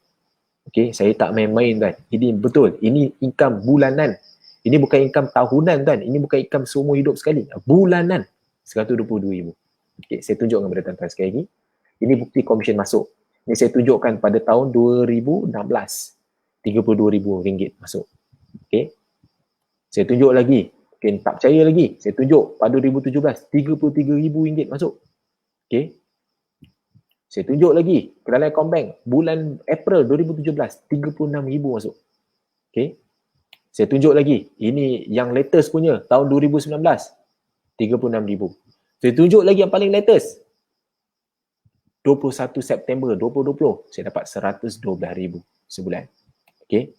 Okey, saya tak main-main tuan. Ini betul, ini income bulanan. Ini bukan income tahunan tuan, ini bukan income seumur hidup sekali. Bulanan 122,000. Okey, saya tunjukkan kepada tuan-tuan sekali lagi. Ini bukti komisen masuk. Ini saya tunjukkan pada tahun 2016. RM32,000 masuk. Okey. Saya tunjuk lagi. Okay, tak percaya lagi. Saya tunjuk pada 2017, RM33,000 masuk. Okey. Saya tunjuk lagi. Kedai Combank, bulan April 2017, RM36,000 masuk. Okey. Saya tunjuk lagi. Ini yang latest punya, tahun 2019, RM36,000. Saya tunjuk lagi yang paling latest. 21 September 2020, saya dapat RM112,000 sebulan. Okey.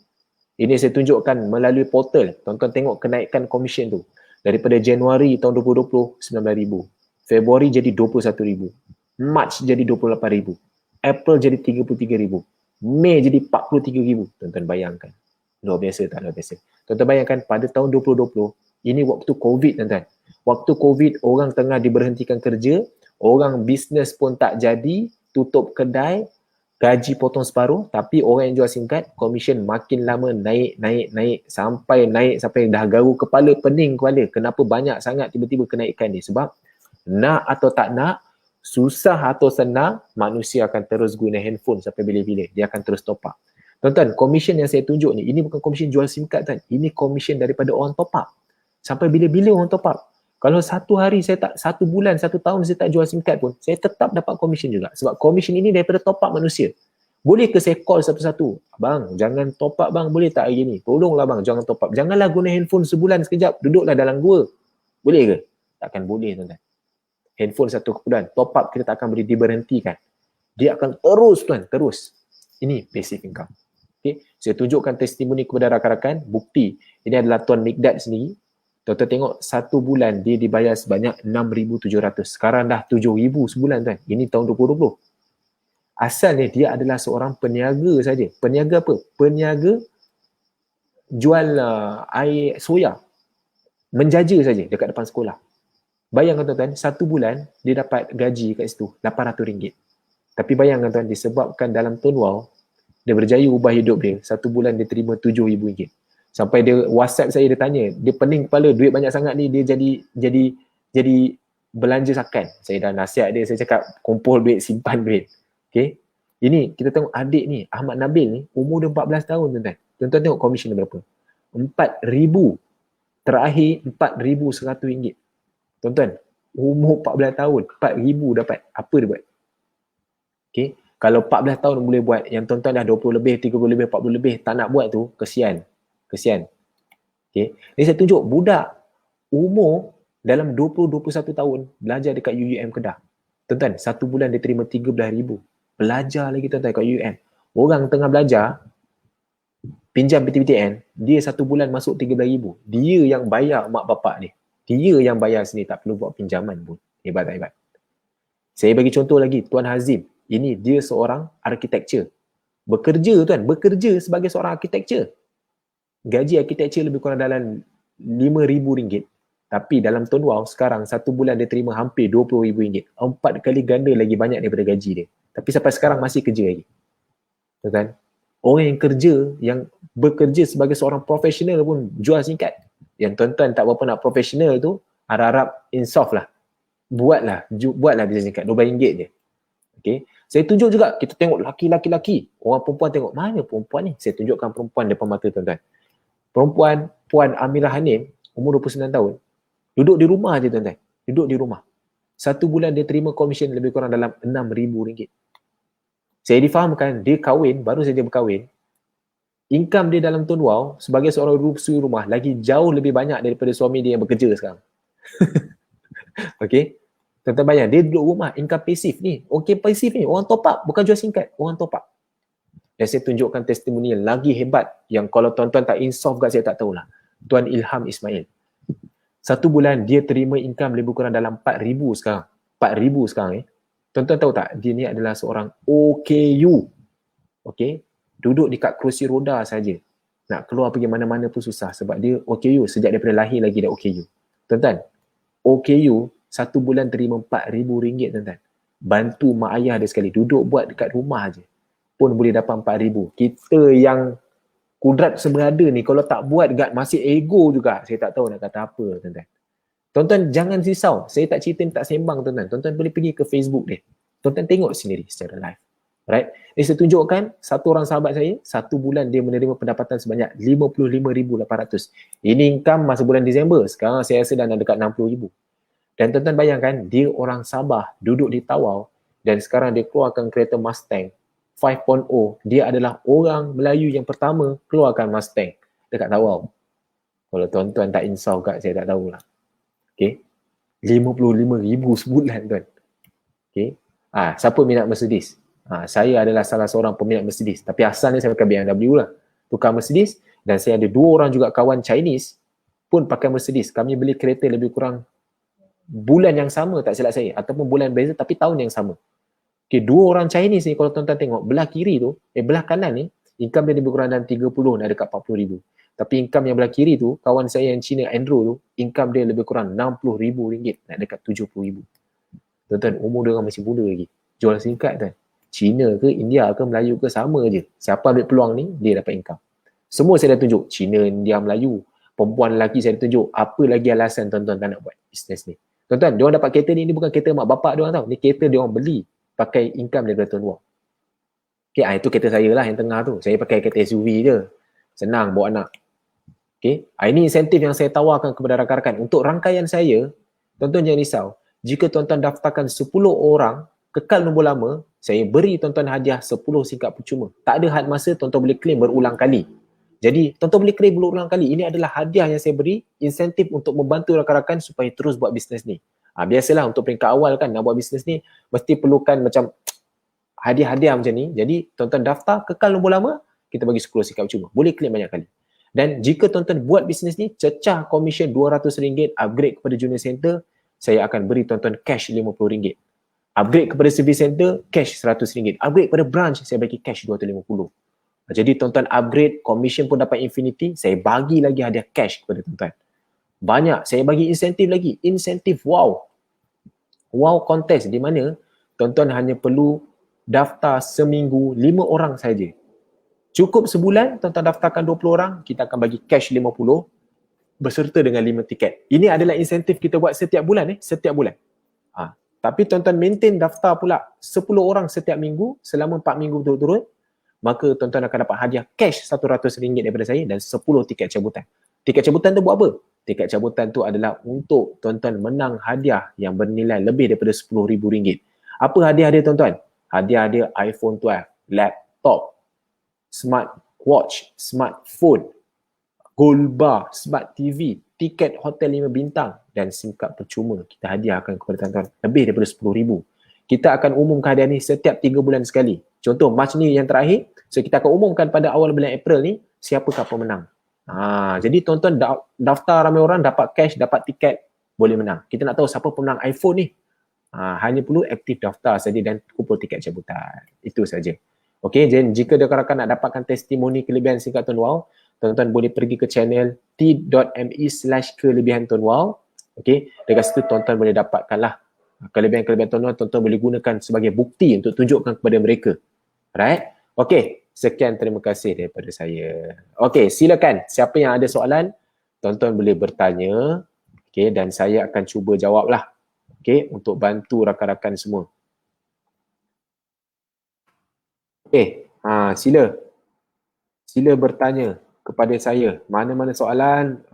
Ini saya tunjukkan melalui portal. Tuan-tuan tengok kenaikan komisen tu. Daripada Januari tahun 2020, RM19,000. Februari jadi RM21,000. March jadi RM28,000. April jadi RM33,000. Mei jadi RM43,000. Tuan-tuan bayangkan. Luar biasa tak luar biasa. Tuan-tuan bayangkan pada tahun 2020, ini waktu COVID tuan-tuan. Waktu COVID, orang tengah diberhentikan kerja, orang bisnes pun tak jadi, tutup kedai, gaji potong separuh, tapi orang yang jual singkat, komisen makin lama naik sampai dah garu kepala, pening kepala. Kenapa banyak sangat tiba-tiba kenaikan ni? Sebab nak atau tak nak, susah atau senang, manusia akan terus guna handphone sampai bila-bila. Dia akan terus top up. Tuan-tuan, komisen yang saya tunjuk ni, ini bukan komisen jual SIM card tuan. Ini komisen daripada orang top up. Sampai bila-bila orang top up. Kalau 1 hari saya tak, 1 bulan, 1 tahun saya tak jual SIM card pun, saya tetap dapat komisen juga. Sebab komisen ini daripada top up manusia. Boleh ke saya call satu-satu? Bang, jangan top up bang, boleh tak hari ni? Tolonglah bang, jangan top up. Janganlah guna handphone sebulan sekejap, duduklah dalam gua. Boleh ke? Takkan boleh tuan-tuan. Handphone 1 bulan, top up kita tak akan boleh diberhentikan. Dia akan terus tuan, terus. Ini basic income. Okay. Saya tunjukkan testimoni kepada rakan-rakan, bukti. Ini adalah Tuan Mikdad sendiri. Tuan-tuan tengok 1 bulan dia dibayar sebanyak 6,700. Sekarang dah 7,000 sebulan tuan. Ini tahun 2020. Asalnya dia adalah seorang peniaga saja. Peniaga apa? Peniaga jual air soya. Menjaja saja dekat depan sekolah. Bayangkan tuan-tuan, 1 bulan dia dapat gaji kat situ RM800. Tapi bayangkan tuan, disebabkan dalam Tun Wow, dia berjaya ubah hidup dia. 1 bulan dia terima RM7,000. Sampai dia WhatsApp saya, dia tanya, dia pening kepala, duit banyak sangat ni, dia jadi belanja sakan. Saya dah nasihat dia, saya cakap kumpul duit, simpan duit. Okay. Ini kita tengok adik ni, Ahmad Nabil ni, umur dia 14 tahun tuan-tuan. Tuan-tuan tengok komisen dia berapa? RM4,000. Terakhir RM4,100. Tuan-tuan, umur 14 tahun, RM4,000 dapat. Apa dia buat? Okay. Kalau 14 tahun boleh buat, yang tuan-tuan dah 20 lebih, 30 lebih, 40 lebih, tak nak buat tu, kesian. Okay. Ni saya tunjuk budak umur dalam 20-21 tahun belajar dekat UUM Kedah. Tuan-tuan, 1 bulan dia terima RM13,000. Belajar lagi tuan-tuan kat UUM. Orang tengah belajar, pinjam PTPTN, dia 1 bulan masuk RM13,000. Dia yang bayar mak bapak dia. Dia yang bayar sini, tak perlu buat pinjaman pun. Hebat tak hebat? Saya bagi contoh lagi, Tuan Hazim. Ini dia seorang arkitektur. Bekerja sebagai seorang arkitektur. Gaji arkitektur lebih kurang dalam RM5,000. Tapi dalam Tun Wow sekarang 1 bulan dia terima hampir RM20,000. 4 kali ganda lagi banyak daripada gaji dia. Tapi sampai sekarang masih kerja lagi. Tuan-tuan, orang yang bekerja sebagai seorang profesional pun jual singkat. Yang tuan-tuan tak berapa nak profesional tu, harap-harap insaf lah. Buatlah bisnes singkat, RM12 je. Okay. Saya tunjuk juga, kita tengok laki-laki. Orang perempuan tengok, mana perempuan ni? Saya tunjukkan perempuan depan mata tuan-tuan. Perempuan, Puan Amirah Hanim, umur 29 tahun, duduk di rumah je tuan-tuan. Duduk di rumah. 1 bulan dia terima komisen lebih kurang dalam RM6,000. Saya difahamkan, dia kahwin, baru saja berkahwin. Income dia dalam Tun Wow sebagai seorang ibu rumah lagi jauh lebih banyak daripada suami dia yang bekerja sekarang. Okay. Tuan-tuan bayang, dia duduk rumah, income pasif ni. Okay, pasif ni, orang top up, bukan jual singkat, orang top up. Dan saya tunjukkan testimoni yang lagi hebat, yang kalau tuan-tuan tak insaf kat saya tak tahulah. Tuan Ilham Ismail. 1 bulan dia terima income lebih kurang dalam 4,000 sekarang. 4,000 sekarang Tuan-tuan tahu tak, dia ni adalah seorang OKU. Okay, duduk dekat kerusi roda saja. Nak keluar pergi mana-mana pun susah sebab dia OKU, sejak daripada lahir lagi dah OKU. Tuan-tuan, OKU 1 bulan terima RM4,000 tuan-tuan. Bantu mak ayah dia sekali. Duduk buat dekat rumah je pun boleh dapat RM4,000. Kita yang kudrat seberada ni kalau tak buat dekat masih ego juga. Saya tak tahu nak kata apa tuan-tuan. Tuan-tuan jangan risau. Saya tak cerita, tak sembang tuan-tuan. Tuan-tuan boleh pergi ke Facebook dia. Tuan-tuan tengok sendiri secara live. Right? Jadi saya tunjukkan satu orang sahabat saya, 1 bulan dia menerima pendapatan sebanyak RM55,800. Ini income masa bulan Disember. Sekarang saya rasa dah dekat RM60,000. Dan tuan-tuan bayangkan, dia orang Sabah, duduk di Tawau dan sekarang dia keluarkan kereta Mustang 5.0. Dia adalah orang Melayu yang pertama keluarkan Mustang dekat Tawau. Kalau tuan-tuan tak insaf kat saya tak tahulah. Okay. RM55,000 sebulan tuan. Okay. Siapa minat Mercedes? Saya adalah salah seorang peminat Mercedes. Tapi asalnya saya pakai BMW lah. Tukar Mercedes. Dan saya ada 2 orang juga kawan Chinese pun pakai Mercedes. Kami beli kereta lebih kurang bulan yang sama tak silap saya. Ataupun bulan beza tapi tahun yang sama. Okay, 2 orang Chinese ni kalau tuan-tuan tengok belah kiri tu, belah kanan ni, income dia lebih kurang dalam 30 dah dekat 40,000. Tapi income yang belah kiri tu, kawan saya yang Cina Andrew tu, income dia lebih kurang RM60,000 nak dekat RM70,000. Tuan-tuan, umur dia orang masih muda lagi. Jual singkat tuan. Cina ke India ke Melayu ke sama je. Siapa ambil peluang ni, dia dapat income. Semua saya dah tunjuk. Cina, India, Melayu. Perempuan lelaki saya dah tunjuk. Apa lagi alasan tuan-tuan tak nak buat bisnes ni. Tuan-tuan, diorang dapat kereta ni bukan kereta mak bapak diorang tau. Ni kereta diorang beli pakai income daripada Tun Wow. Okay, itu kereta saya lah yang tengah tu. Saya pakai kereta SUV je. Senang bawa anak. Okay, ini insentif yang saya tawarkan kepada rakan-rakan. Untuk rangkaian saya, tuan-tuan jangan risau. Jika tuan-tuan daftarkan 10 orang, kekal nombor lama, saya beri tuan-tuan hadiah 10 singkat percuma. Tak ada had masa, tuan-tuan boleh claim berulang kali. Jadi, tuan-tuan boleh claim berulang kali. Ini adalah hadiah yang saya beri, insentif untuk membantu rakan-rakan supaya terus buat bisnes ni. Biasalah untuk peringkat awal kan, nak buat bisnes ni, mesti perlukan macam hadiah-hadiah macam ni. Jadi, tuan-tuan daftar, kekal nombor lama, kita bagi 10 singkat percuma. Boleh claim banyak kali. Dan jika tuan-tuan buat bisnes ni, cecah komisen RM200, upgrade kepada junior center, saya akan beri tuan-tuan cash RM50. Upgrade kepada service center, cash RM100. Upgrade kepada branch, saya bagi cash RM250. Jadi tuan-tuan upgrade, commission pun dapat infinity, saya bagi lagi hadiah cash kepada tuan-tuan. Banyak, saya bagi insentif lagi. Insentif wow. Wow contest di mana tuan-tuan hanya perlu daftar seminggu 5 orang saja. Cukup sebulan, tuan-tuan daftarkan 20 orang, kita akan bagi cash 50 berserta dengan 5 tiket. Ini adalah insentif kita buat setiap bulan setiap bulan. Tapi tuan-tuan maintain daftar pula 10 orang setiap minggu selama 4 minggu berturut-turut, maka tuan-tuan akan dapat hadiah cash RM100 daripada saya dan 10 tiket cabutan. Tiket cabutan tu buat apa? Tiket cabutan tu adalah untuk tuan-tuan menang hadiah yang bernilai lebih daripada RM10,000. Apa hadiah dia tuan-tuan? Hadiah dia iPhone 12, laptop, smart watch, smartphone, gold bar, smart TV, tiket hotel 5 bintang dan SIM card percuma kita hadiahkan kepada tuan-tuan lebih daripada RM10,000. Kita akan umumkan hadiah ni setiap 3 bulan sekali. Contoh Mac ni yang terakhir, so kita akan umumkan pada awal bulan April ni siapakah pemenang. Jadi tuan-tuan daftar ramai orang, dapat cash, dapat tiket, boleh menang. Kita nak tahu siapa pemenang iPhone ni. Hanya perlu aktif daftar saja dan kumpul tiket cabutan. Itu saja. Okey, jadi jika rakan-rakan nak dapatkan testimoni kelebihan singkat Tun Wow, tuan-tuan boleh pergi ke channel t.me/kelebihan Tun Wow. Okey, dekat situ tuan-tuan boleh dapatkanlah kelebihan-kelebihan Tun Wow, tuan-tuan boleh gunakan sebagai bukti untuk tunjukkan kepada mereka. Right? Okey, sekian terima kasih daripada saya. Okey, silakan. Siapa yang ada soalan, tuan-tuan boleh bertanya. Okey, dan saya akan cuba jawablah. Okey, untuk bantu rakan-rakan semua. Sila. Sila bertanya kepada saya. Mana-mana soalan,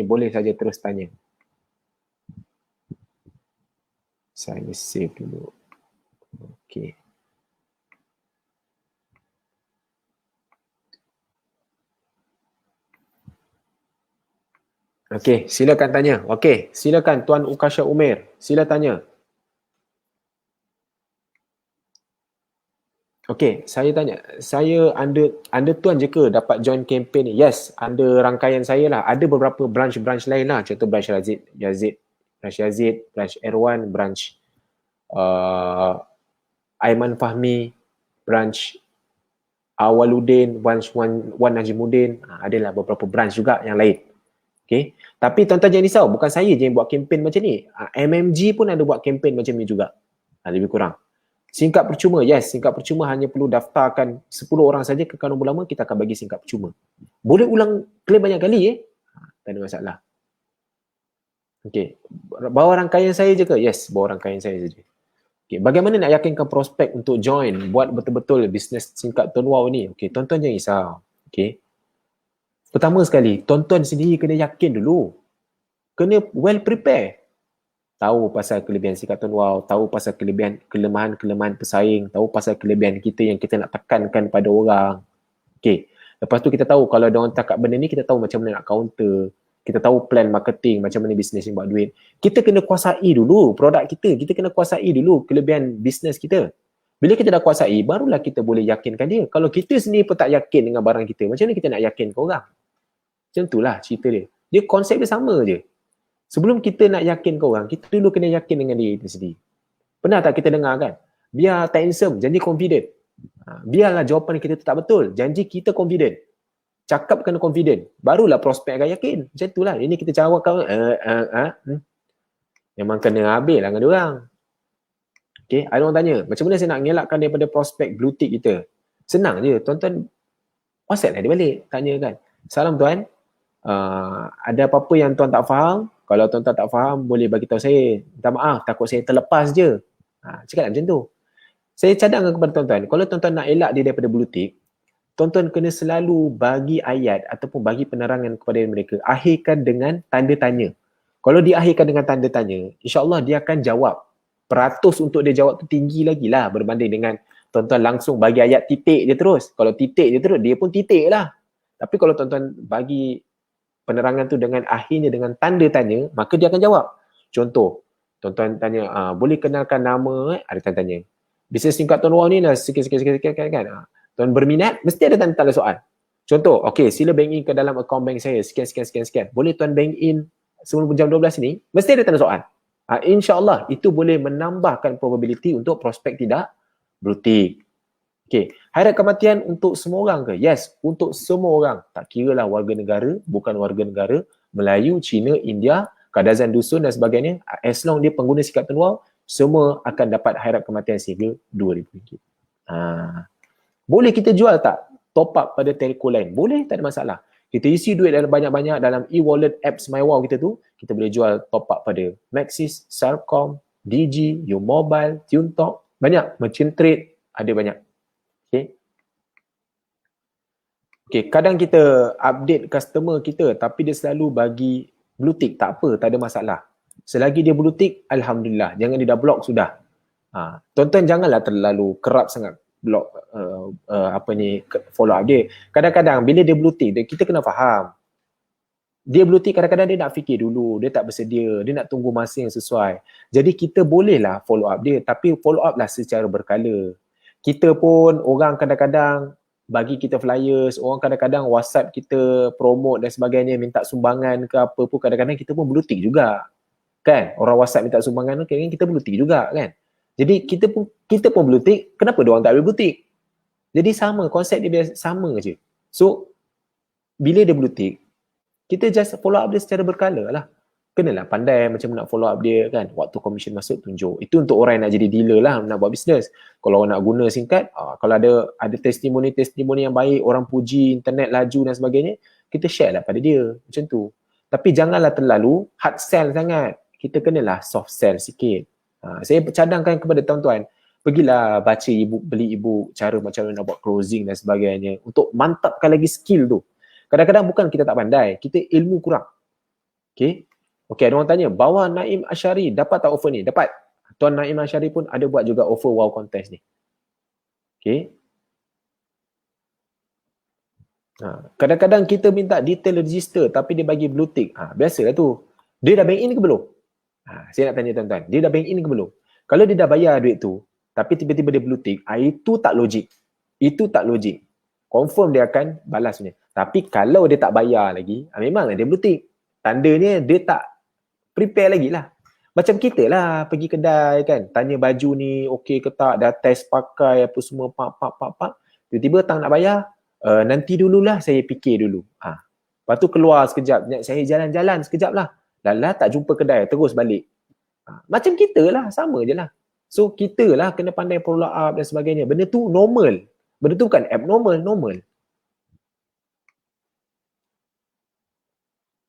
boleh saja terus tanya. Saya save dulu. Okey. Okey, silakan tanya. Okey, silakan Tuan Ukasha Umair. Sila tanya. Okey, saya tanya. Saya anda tuan je ke dapat join kempen ni? Yes, under rangkaian saya lah. Ada beberapa branch lain lah. Contoh branch Yazid, branch Erwan, branch Aiman Fahmi, branch Awaluddin, branch Wan Najimuddin. Adalah beberapa branch juga yang lain. Okay. Tapi tuan-tuan jangan risau, bukan saya je yang buat kempen macam ni. MMG pun ada buat kempen macam ni juga. Lebih kurang. Singkat percuma, yes. Singkat percuma hanya perlu daftarkan 10 orang saja ke Kano Lama, kita akan bagi singkat percuma. Boleh ulang klaim banyak kali tak ada masalah. Okay. Bawa rangkaian saya je ke? Yes, bawa rangkaian saya saja. Okay. Bagaimana nak yakinkan prospek untuk join, buat betul-betul bisnes singkat Tuan Wow ni? Okay, tuan-tuan jangan risau. Okay. Pertama sekali, tuan-tuan sendiri kena yakin dulu. Kena well prepare. Tahu pasal kelebihan singkat Tuan Wow, tahu pasal kelemahan pesaing, tahu pasal kelebihan kita yang kita nak tekankan pada orang. Okay. Lepas tu kita tahu kalau diorang cakap benda ni, kita tahu macam mana nak counter. Kita tahu plan marketing, macam mana bisnes yang buat duit. Kita kena kuasai dulu produk kita. Kita kena kuasai dulu kelebihan bisnes kita. Bila kita dah kuasai, barulah kita boleh yakinkan dia. Kalau kita sendiri pun tak yakin dengan barang kita, macam mana kita nak yakin ke orang? Macam itulah cerita dia. Dia konsep dia sama je. Sebelum kita nak yakin ke orang, kita dulu kena yakin dengan diri kita sendiri. Pernah tak kita dengar kan? Biar tak handsome, janji confident. Biarlah jawapan kita tu tak betul, janji kita confident. Cakap kena confident. Barulah prospek akan yakin. Macam itulah. Ini kita jawab kau. Memang kena habis lah dengan diorang. Okay, ada orang tanya, macam mana saya nak ngelakkan daripada prospek blue tick kita? Senang je. Tuan-tuan, WhatsApp lah dia balik. Tanya kan. Salam tuan. Ada apa-apa yang tuan tak faham? Kalau tuan-tuan tak faham, boleh bagi tahu saya. Minta maaf, takut saya terlepas je. Cakap macam tu. Saya cadangkan kepada tuan-tuan, kalau tuan-tuan nak elak dia daripada blue tick, tuan-tuan kena selalu bagi ayat ataupun bagi penerangan kepada mereka. Akhirkan dengan tanda tanya. Kalau diakhirkan dengan tanda tanya, insyaAllah dia akan jawab. Peratus untuk dia jawab tu tinggi lagi lah berbanding dengan tuan-tuan langsung bagi ayat titik je terus. Kalau titik je terus, dia pun titik lah. Tapi kalau tuan-tuan bagi penerangan tu dengan akhirnya dengan tanda tanya, maka dia akan jawab. Contoh, tuan-tuan tanya, boleh kenalkan nama, ada tanda tanya. Bisnes singkat Tuan Wow ni lah sikit-sikit kan. Tuan berminat, mesti ada tanda soal. Contoh, okay, sila bank in ke dalam akaun bank saya, sekian. Boleh tuan bank in sebelum jam 12 ni, mesti ada tanda soal. InsyaAllah, itu boleh menambahkan probability untuk prospek tidak blue tick. Okay, hairat kematian untuk semua orang ke? Yes, untuk semua orang. Tak kira lah warga negara, bukan warga negara, Melayu, Cina, India, Kadazan Dusun dan sebagainya. As long dia pengguna singkat Tuan Wow, semua akan dapat hairat kematian sehingga RM2,000. Boleh kita jual tak top up pada telco lain? Boleh, tak ada masalah. Kita isi duit dalam banyak-banyak dalam e-wallet apps MyWow kita tu, kita boleh jual top up pada Maxis, Celcom, Digi, U-Mobile, TuneTalk, banyak. Merchant Trade, ada banyak. Okay, kadang kita update customer kita tapi dia selalu bagi blue tick, tak apa, tak ada masalah. Selagi dia blue tick, Alhamdulillah. Jangan dia dah block sudah. Tuan-tuan janganlah terlalu kerap sangat block follow up dia. Kadang-kadang bila dia blue tick, kita kena faham. Dia blue tick kadang-kadang dia nak fikir dulu, dia tak bersedia, dia nak tunggu masa yang sesuai. Jadi kita bolehlah follow up dia, tapi follow up lah secara berkala. Kita pun orang kadang-kadang bagi kita flyers, orang kadang-kadang WhatsApp kita promote dan sebagainya, minta sumbangan ke apa pun, kadang-kadang kita pun blue tick juga. Kan? Orang WhatsApp minta sumbangan, kadang-kadang kita blue tick juga kan? Jadi kita pun blue tick, kenapa diorang tak boleh blue tick? Jadi sama, konsep dia biasa, sama je. So, bila dia blue tick, kita just follow up dia secara berkala lah. Kenalah pandai macam nak follow up dia kan. Waktu commission masuk, tunjuk. Itu untuk orang yang nak jadi dealer lah, nak buat bisnes. Kalau orang nak guna singkat, kalau ada testimoni yang baik, orang puji internet laju dan sebagainya, kita share lah pada dia. Macam tu. Tapi janganlah terlalu hard sell sangat. Kita kenalah soft sell sikit. Saya cadangkan kepada tuan-tuan, Pergilah baca e-book, beli e-book, cara macam mana nak buat closing dan sebagainya untuk mantapkan lagi skill tu. Kadang-kadang bukan kita tak pandai, kita ilmu kurang. Okay. Okay, ada orang tanya, bawah Naim Ashari dapat tak offer ni? Dapat. Tuan Naim Ashari pun ada buat juga offer wow contest ni. Okay. Kadang-kadang kita minta detail register tapi dia bagi blue tick. Biasalah tu. Dia dah bank in ke belum? Saya nak tanya tuan-tuan, dia dah bank in ke belum? Kalau dia dah bayar duit tu, tapi tiba-tiba dia blue tick, itu tak logik. Itu tak logik. Confirm dia akan balas punya. Tapi kalau dia tak bayar lagi, memanglah dia blue tick. Tandanya dia tak prepare lagi lah. Macam kita lah pergi kedai kan, tanya baju ni okey ke tak, dah test pakai apa semua, pak. Tiba-tiba tang nak bayar, nanti dululah saya fikir dulu. Lepas tu keluar sekejap, saya jalan-jalan sekejap lah. Dah tak jumpa kedai, terus balik. Macam kita lah, sama je lah. So kita lah kena pandai follow up dan sebagainya. Benda tu normal. Benda tu bukan abnormal, normal.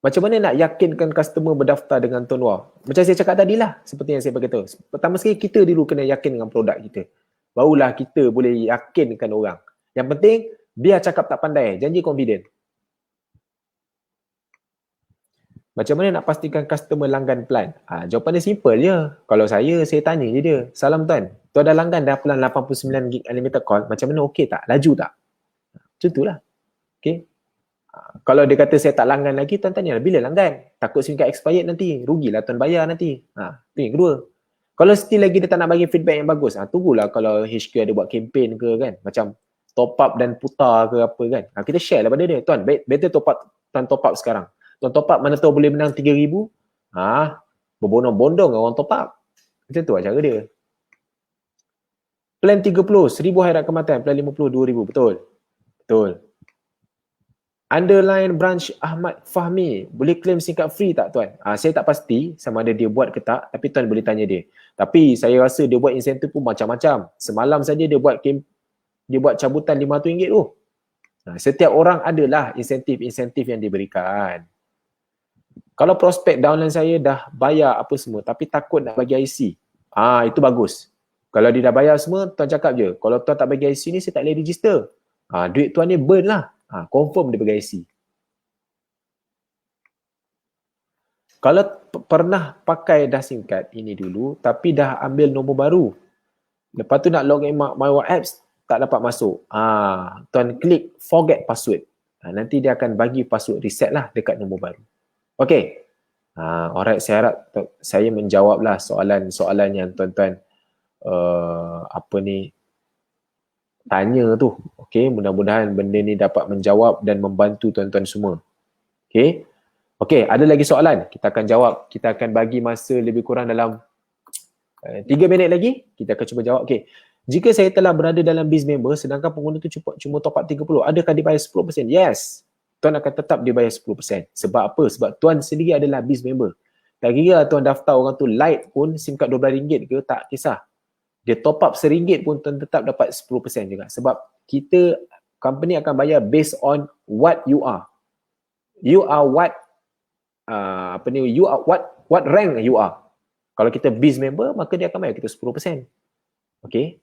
Macam mana nak yakinkan customer berdaftar dengan Tuan Wah? Macam saya cakap tadi lah, seperti yang saya berkata. Pertama sekali, kita dulu kena yakin dengan produk kita. Barulah kita boleh yakinkan orang. Yang penting, biar cakap tak pandai, janji confident. Macam mana nak pastikan customer langgan plan? Jawapan dia simple je. Kalau saya tanya je dia. Salam tuan, tuan dah langgan dah plan 89GB unlimited call, macam mana, okey tak? Laju tak? Macam tu lah. Okay. Kalau dia kata saya tak langgan lagi, tuan tanya bila langgan? Takut SIM card expired nanti, rugilah tuan bayar nanti. Itu yang kedua. Kalau still lagi dia tak nak bagi feedback yang bagus, tunggulah kalau HQ ada buat campaign ke kan, macam top up dan putar ke apa kan. Kita share lah pada dia, tuan better top up sekarang. Tuan top up mana tahu boleh menang 3,000. Berbondong-bondong orang top up. Macam tu lah cara dia. Plan 30, 1,000 hari kematian. Plan 50, 2,000. Betul. Underline branch Ahmad Fahmi. Boleh claim SIM card free tak tuan? Saya tak pasti sama ada dia buat ke tak. Tapi tuan boleh tanya dia. Tapi saya rasa dia buat insentif pun macam-macam. Semalam saja dia buat cabutan RM500 tu. Setiap orang adalah insentif-insentif yang diberikan. Kalau prospek downline saya dah bayar apa semua tapi takut nak bagi IC. Itu bagus. Kalau dia dah bayar semua, tuan cakap je. Kalau tuan tak bagi IC ni, saya tak boleh register. Duit tuan ni burn lah. Confirm dia bagi IC. Kalau pernah pakai dah SIM card ini dulu tapi dah ambil nombor baru, lepas tu nak login MyWa apps, tak dapat masuk. Tuan klik forget password. Nanti dia akan bagi password reset lah dekat nombor baru. Okay. Alright, saya harap saya menjawablah soalan-soalan yang tuan-tuan tanya tu. Okay, mudah-mudahan benda ni dapat menjawab dan membantu tuan-tuan semua. Okay. Okay, ada lagi soalan? Kita akan jawab. Kita akan bagi masa lebih kurang dalam 3 minit lagi. Kita akan cuba jawab. Okay. Jika saya telah berada dalam biz member sedangkan pengguna tu cuma top up 30, adakah dibayar 10%? Yes. Tuan akan tetap dibayar 10%. Sebab apa? Sebab tuan sendiri adalah biz member. Tak kira tuan daftar orang tu light pun, SIM card RM12 ke, tak kisah. Dia top up RM1 pun tuan tetap dapat 10% juga. Sebab kita, company akan bayar based on what you are. You are what what rank you are. Kalau kita biz member, maka dia akan bayar kita 10%. Okay.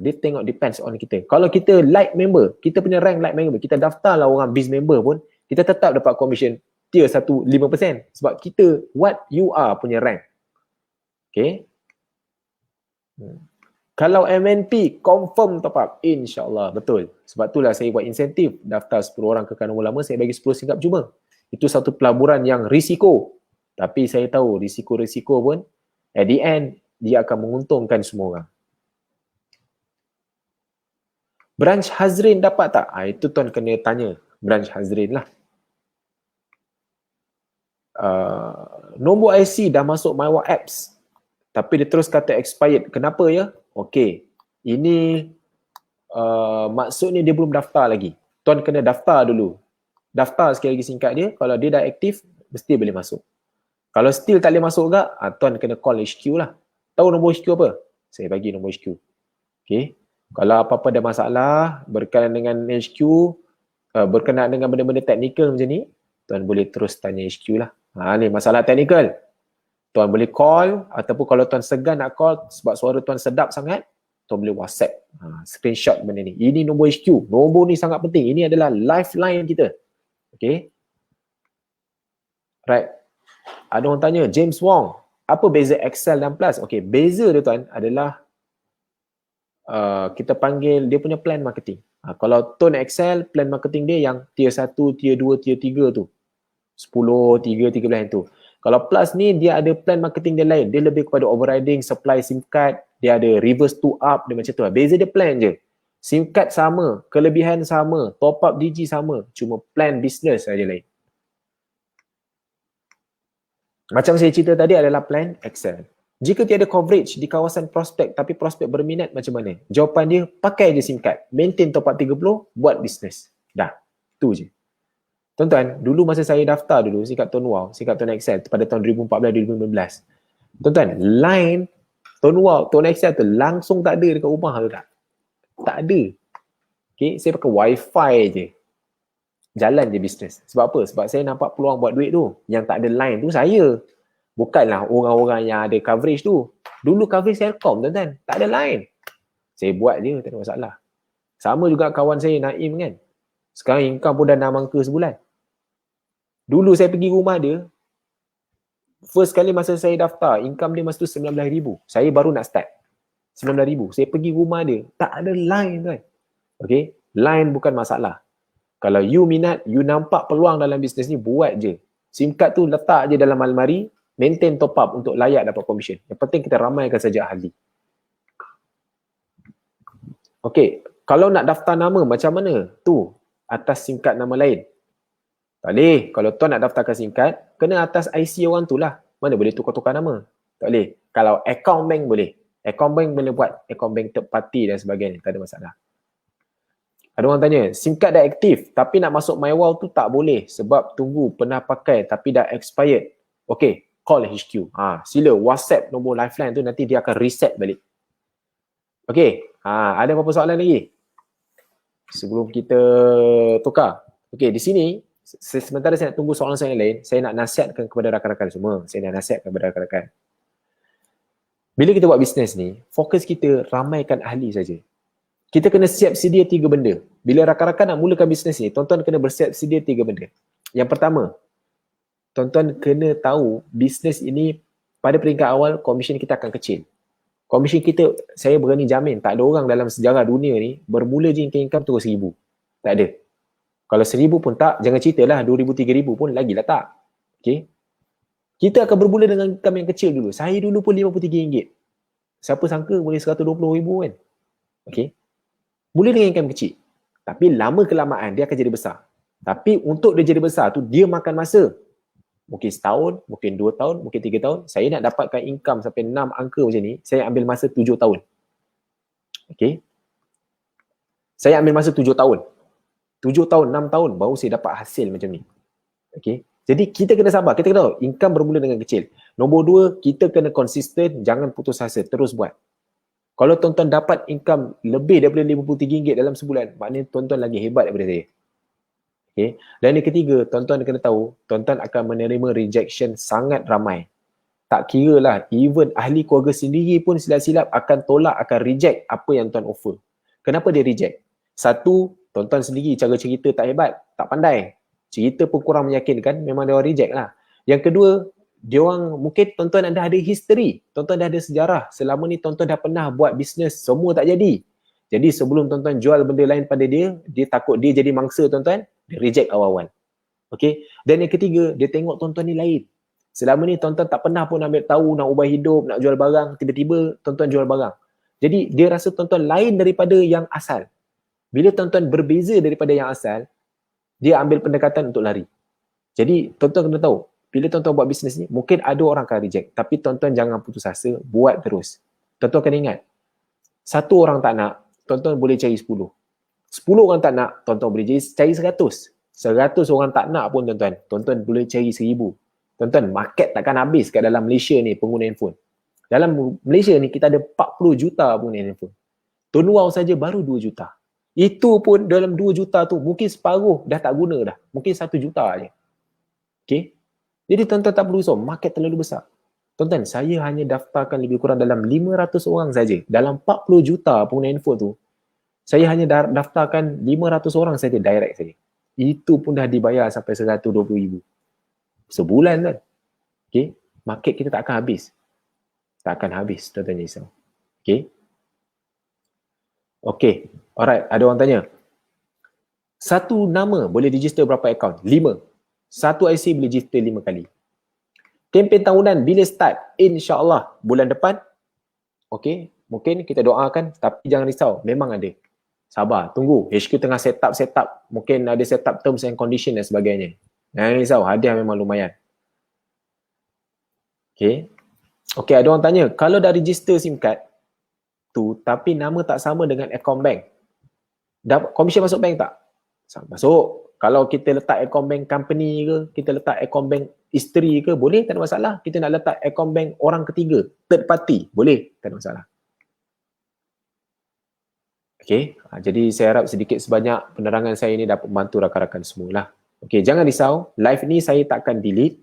Dia tengok depends on kita. Kalau kita light member, kita punya rank light member, kita daftar lah orang biz member pun, kita tetap dapat commission tier 1 5%. Sebab kita what you are punya rank. Okay. Kalau MNP, confirm top up. InsyaAllah, betul. Sebab itulah saya buat insentif. Daftar 10 orang kekal nombor lama, saya bagi 10 singkap cuma. Itu satu pelaburan yang risiko. Tapi saya tahu risiko-risiko pun, at the end, dia akan menguntungkan semua orang. Branch Hazrin dapat tak? Itu tuan kena tanya Branch Hazrin lah. Nombor IC dah masuk MyWa apps. Tapi dia terus kata expired. Kenapa ya? Okey. Ini maksudnya dia belum daftar lagi. Tuan kena daftar dulu. Daftar sekali lagi singkat dia. Kalau dia dah aktif, mesti boleh masuk. Kalau still tak boleh masuk juga, tuan kena call HQ lah. Tahu nombor HQ apa? Saya bagi nombor HQ. Okey. Kalau apa-apa ada masalah berkenaan dengan HQ, berkenaan dengan benda-benda teknikal macam ni, tuan boleh terus tanya HQ lah. Ni masalah teknikal. Tuan boleh call, ataupun kalau tuan segan nak call sebab suara tuan sedap sangat, tuan boleh WhatsApp, screenshot benda ni. Ini nombor HQ. Nombor ni sangat penting. Ini adalah lifeline kita. Okay. Right. Ada orang tanya, James Wong, apa beza Excel dan Plus? Okay, beza dia tuan adalah kita panggil dia punya plan marketing. Kalau tone Excel, plan marketing dia yang tier 1, tier 2, tier 3 tu. 10, 3, 13 tu. Kalau Plus ni dia ada plan marketing dia lain. Dia lebih kepada overriding, supply SIM card, dia ada reverse to up, dia macam tu. Beza dia plan je. SIM card sama, kelebihan sama, top up DG sama, cuma plan business saja lain. Macam saya cerita tadi adalah plan Excel. Jika tiada coverage di kawasan prospek tapi prospek berminat macam mana? Jawapan dia, pakai je SIM card, maintain top up 30, buat business. Dah, tu je. Tuan-tuan, dulu masa saya daftar dulu sikap Tone Wow, sikap Tone Excel pada tahun 2014-2015. Tuan-tuan, line Tone Wow, Tone Excel tu langsung tak ada dekat rumah ke tak? Tak ada. Okay, saya pakai wifi je. Jalan je bisnes. Sebab apa? Sebab saya nampak peluang buat duit tu. Yang tak ada line tu saya. Bukanlah orang-orang yang ada coverage tu. Dulu coverage Telkom, tuan-tuan. Tak ada line. Saya buat je, tak ada masalah. Sama juga kawan saya Naim kan. Sekarang income pun dah 6 angka sebulan. Dulu saya pergi rumah dia, first kali masa saya daftar, income dia masa tu 19,000. Saya baru nak start. 19,000. Saya pergi rumah dia, tak ada line tuan. Okay, line bukan masalah. Kalau you minat, you nampak peluang dalam bisnes ni, buat je. SIM card tu letak je dalam almari, maintain top up untuk layak dapat commission. Yang penting kita ramaikan saja ahli. Okay, kalau nak daftar nama macam mana? Tu, atas SIM card nama lain. Tak boleh. Kalau tuan nak daftarkan SIM card, kena atas IC orang tu lah. Mana boleh tukar-tukar nama? Tak boleh. Kalau account bank boleh. Account bank boleh buat. Account bank third party dan sebagainya. Tak ada masalah. Ada orang tanya, SIM card dah aktif tapi nak masuk MyWow tu tak boleh sebab tunggu pernah pakai tapi dah expired. Okay, call HQ. Sila WhatsApp nombor lifeline tu, nanti dia akan reset balik. Okay, ada apa-apa soalan lagi? Sebelum kita tukar. Okay, di sini sementara saya nak tunggu soalan saya yang lain, saya nak nasihatkan kepada rakan-rakan semua. Saya nak nasihatkan kepada rakan-rakan. Bila kita buat bisnes ni, fokus kita ramaikan ahli saja. Kita kena siap sedia 3 benda. Bila rakan-rakan nak mulakan bisnes ni, tuan-tuan kena bersiap sedia 3 benda. Yang pertama, tuan-tuan kena tahu bisnes ini pada peringkat awal, komisen kita akan kecil. Komisen kita, saya berani jamin, tak ada orang dalam sejarah dunia ni bermula je income terus 1,000. Tak ada. Kalau 1,000 pun tak, jangan ceritalah 2,000, 3,000 pun lagilah tak. Okay. Kita akan bermula dengan income yang kecil dulu. Saya dulu pun RM53. Siapa sangka boleh RM120,000 kan? Okay. Mula dengan income kecil. Tapi lama kelamaan dia akan jadi besar. Tapi untuk dia jadi besar tu, dia makan masa. Mungkin setahun, mungkin 2 tahun, mungkin 3 tahun. Saya nak dapatkan income sampai 6 angka macam ni, saya ambil masa 7 tahun. Okay. Saya ambil masa 7 tahun. 7 tahun, 6 tahun baru saya dapat hasil macam ni. Okay. Jadi kita kena sabar. Kita kena tahu income bermula dengan kecil. Nombor 2, kita kena konsisten, jangan putus asa, terus buat. Kalau tuan-tuan dapat income lebih daripada RM53 dalam sebulan, maknanya tuan-tuan lagi hebat daripada saya. Okay. Dan yang ketiga, tuan-tuan kena tahu, tuan-tuan akan menerima rejection sangat ramai. Tak kira lah, even ahli keluarga sendiri pun silap-silap akan tolak, akan reject apa yang tuan offer. Kenapa dia reject? Satu, tuan-tuan sendiri cara cerita tak hebat, tak pandai. Cerita pun kurang meyakinkan, memang dia orang reject lah. Yang kedua, dia orang mungkin tuan-tuan dah ada history, tuan-tuan dah ada sejarah. Selama ni tuan-tuan dah pernah buat bisnes, semua tak jadi. Jadi sebelum tuan-tuan jual benda lain pada dia takut dia jadi mangsa tuan-tuan, dia reject awal-awal. Okay. Dan yang ketiga, dia tengok tuan-tuan ni lain. Selama ni tuan-tuan tak pernah pun ambil tahu nak ubah hidup, nak jual barang, tiba-tiba tuan-tuan jual barang. Jadi dia rasa tuan-tuan lain daripada yang asal. Bila tuan-tuan berbeza daripada yang asal, dia ambil pendekatan untuk lari. Jadi tuan-tuan kena tahu, bila tuan-tuan buat bisnes ni, mungkin ada orang akan reject. Tapi tuan-tuan jangan putus asa, buat terus. Tuan-tuan kena ingat, 1 orang tak nak, tuan-tuan boleh cari 10. 10 orang tak nak, tuan-tuan boleh cari 100. 100 orang tak nak pun tuan-tuan, tuan-tuan boleh cari 1,000. Tuan-tuan, market takkan habis kat dalam Malaysia ni pengguna handphone. Dalam Malaysia ni kita ada 40 juta pengguna handphone. Tone Wow saja baru 2 juta. Itu pun dalam 2 juta tu mungkin separuh dah tak guna dah. Mungkin 1 juta je. Okay. Jadi tuan-tuan tak perlu risau, market terlalu besar. Tuan-tuan, saya hanya daftarkan lebih kurang dalam 500 orang saja. Dalam 40 juta pengguna handphone tu, saya hanya daftarkan 500 orang saja direct saja. Itu pun dah dibayar sampai 120,000 sebulan kan. Okay. Market kita tak akan habis. Tak akan habis, tuan-tuan risau. Okay. Okay. Alright, ada orang tanya. Satu nama boleh register berapa akaun? 5. Satu IC boleh register 5 kali. Kempen tahunan bila start? InsyaAllah bulan depan. Okay. Mungkin kita doakan, tapi jangan risau. Memang ada. Sabar, tunggu. HQ tengah set up. Mungkin ada set up terms and condition dan sebagainya. Jangan risau, hadiah memang lumayan. Okay. Okay, ada orang tanya, kalau dah register SIM card tu, tapi nama tak sama dengan akaun bank, dapat komisen masuk bank tak? Masuk. Kalau kita letak akaun bank company ke, kita letak akaun bank isteri ke, boleh, tak ada masalah. Kita nak letak akaun bank orang ketiga, third party, boleh, tak ada masalah. Okay, jadi saya harap sedikit sebanyak penerangan saya ini dapat membantu rakan-rakan semualah. Okay, jangan risau, live ni saya takkan delete.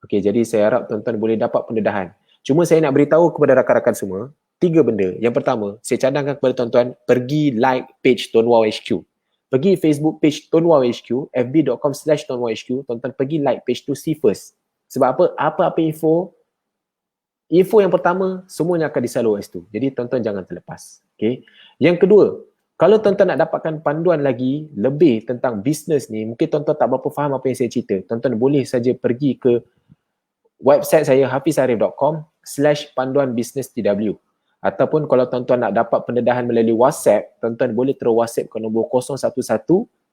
Okay, jadi saya harap tuan-tuan boleh dapat pendedahan. Cuma saya nak beritahu kepada rakan-rakan semua, 3 benda. Yang pertama, saya cadangkan kepada tuan-tuan, pergi like page Tuan Wow HQ. Pergi Facebook page Tuan Wow HQ, fb.com/TuanWowHQ, tuan-tuan pergi like page tu, see first. Sebab apa? Apa-apa info yang pertama, semuanya akan disalur kat situ. Jadi tuan-tuan jangan terlepas. Okay. Yang kedua, kalau tuan-tuan nak dapatkan panduan lagi lebih tentang bisnes ni, mungkin tuan-tuan tak berapa faham apa yang saya cerita, tuan-tuan boleh saja pergi ke website saya hafizarif.com/panduanbisnestw. Ataupun kalau tuan-tuan nak dapat pendedahan melalui WhatsApp, tuan-tuan boleh terus WhatsApp ke nombor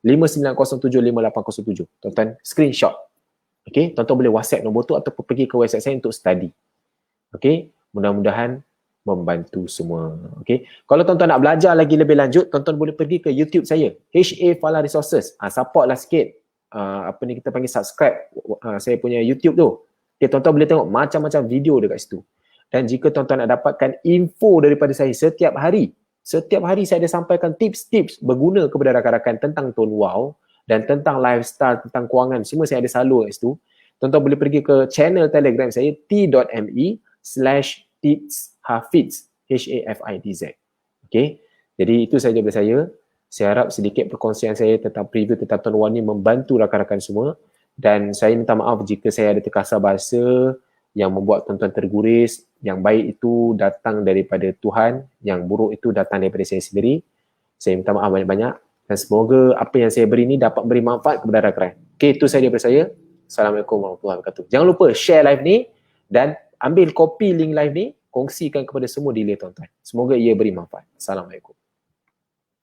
011-5907-5807. Tuan-tuan screenshot. Okay, tuan-tuan boleh WhatsApp nombor tu ataupun pergi ke website saya untuk study. Okay, mudah-mudahan membantu semua. Okay, kalau tuan-tuan nak belajar lagi lebih lanjut, tuan-tuan boleh pergi ke YouTube saya, HA Fala Resources. Support lah sikit. Kita panggil subscribe saya punya YouTube tu. Okay, tuan-tuan boleh tengok macam-macam video dekat situ. Dan jika tuan-tuan nak dapatkan info daripada saya setiap hari saya ada sampaikan tips-tips berguna kepada rakan-rakan tentang Tuan Wow dan tentang lifestyle, tentang kewangan, semua saya ada salur kat situ. Tuan-tuan boleh pergi ke channel Telegram saya t.me/tipshafiz, HAFIDZ. Okay, jadi itu sahaja daripada saya. Saya harap sedikit perkongsian saya tentang preview tentang Tuan Wow ni membantu rakan-rakan semua. Dan saya minta maaf jika saya ada terkasar bahasa yang membuat tuan-tuan terguris. Yang baik itu datang daripada Tuhan, yang buruk itu datang daripada saya sendiri. Saya minta maaf banyak-banyak dan semoga apa yang saya beri ini dapat beri manfaat kepada rakan-rakan. Okay, itu sahaja daripada saya. Assalamualaikum warahmatullahi wabarakatuh. Jangan lupa share live ni dan ambil kopi link live ni, kongsikan kepada semua dealer tuan-tuan. Semoga ia beri manfaat. Assalamualaikum.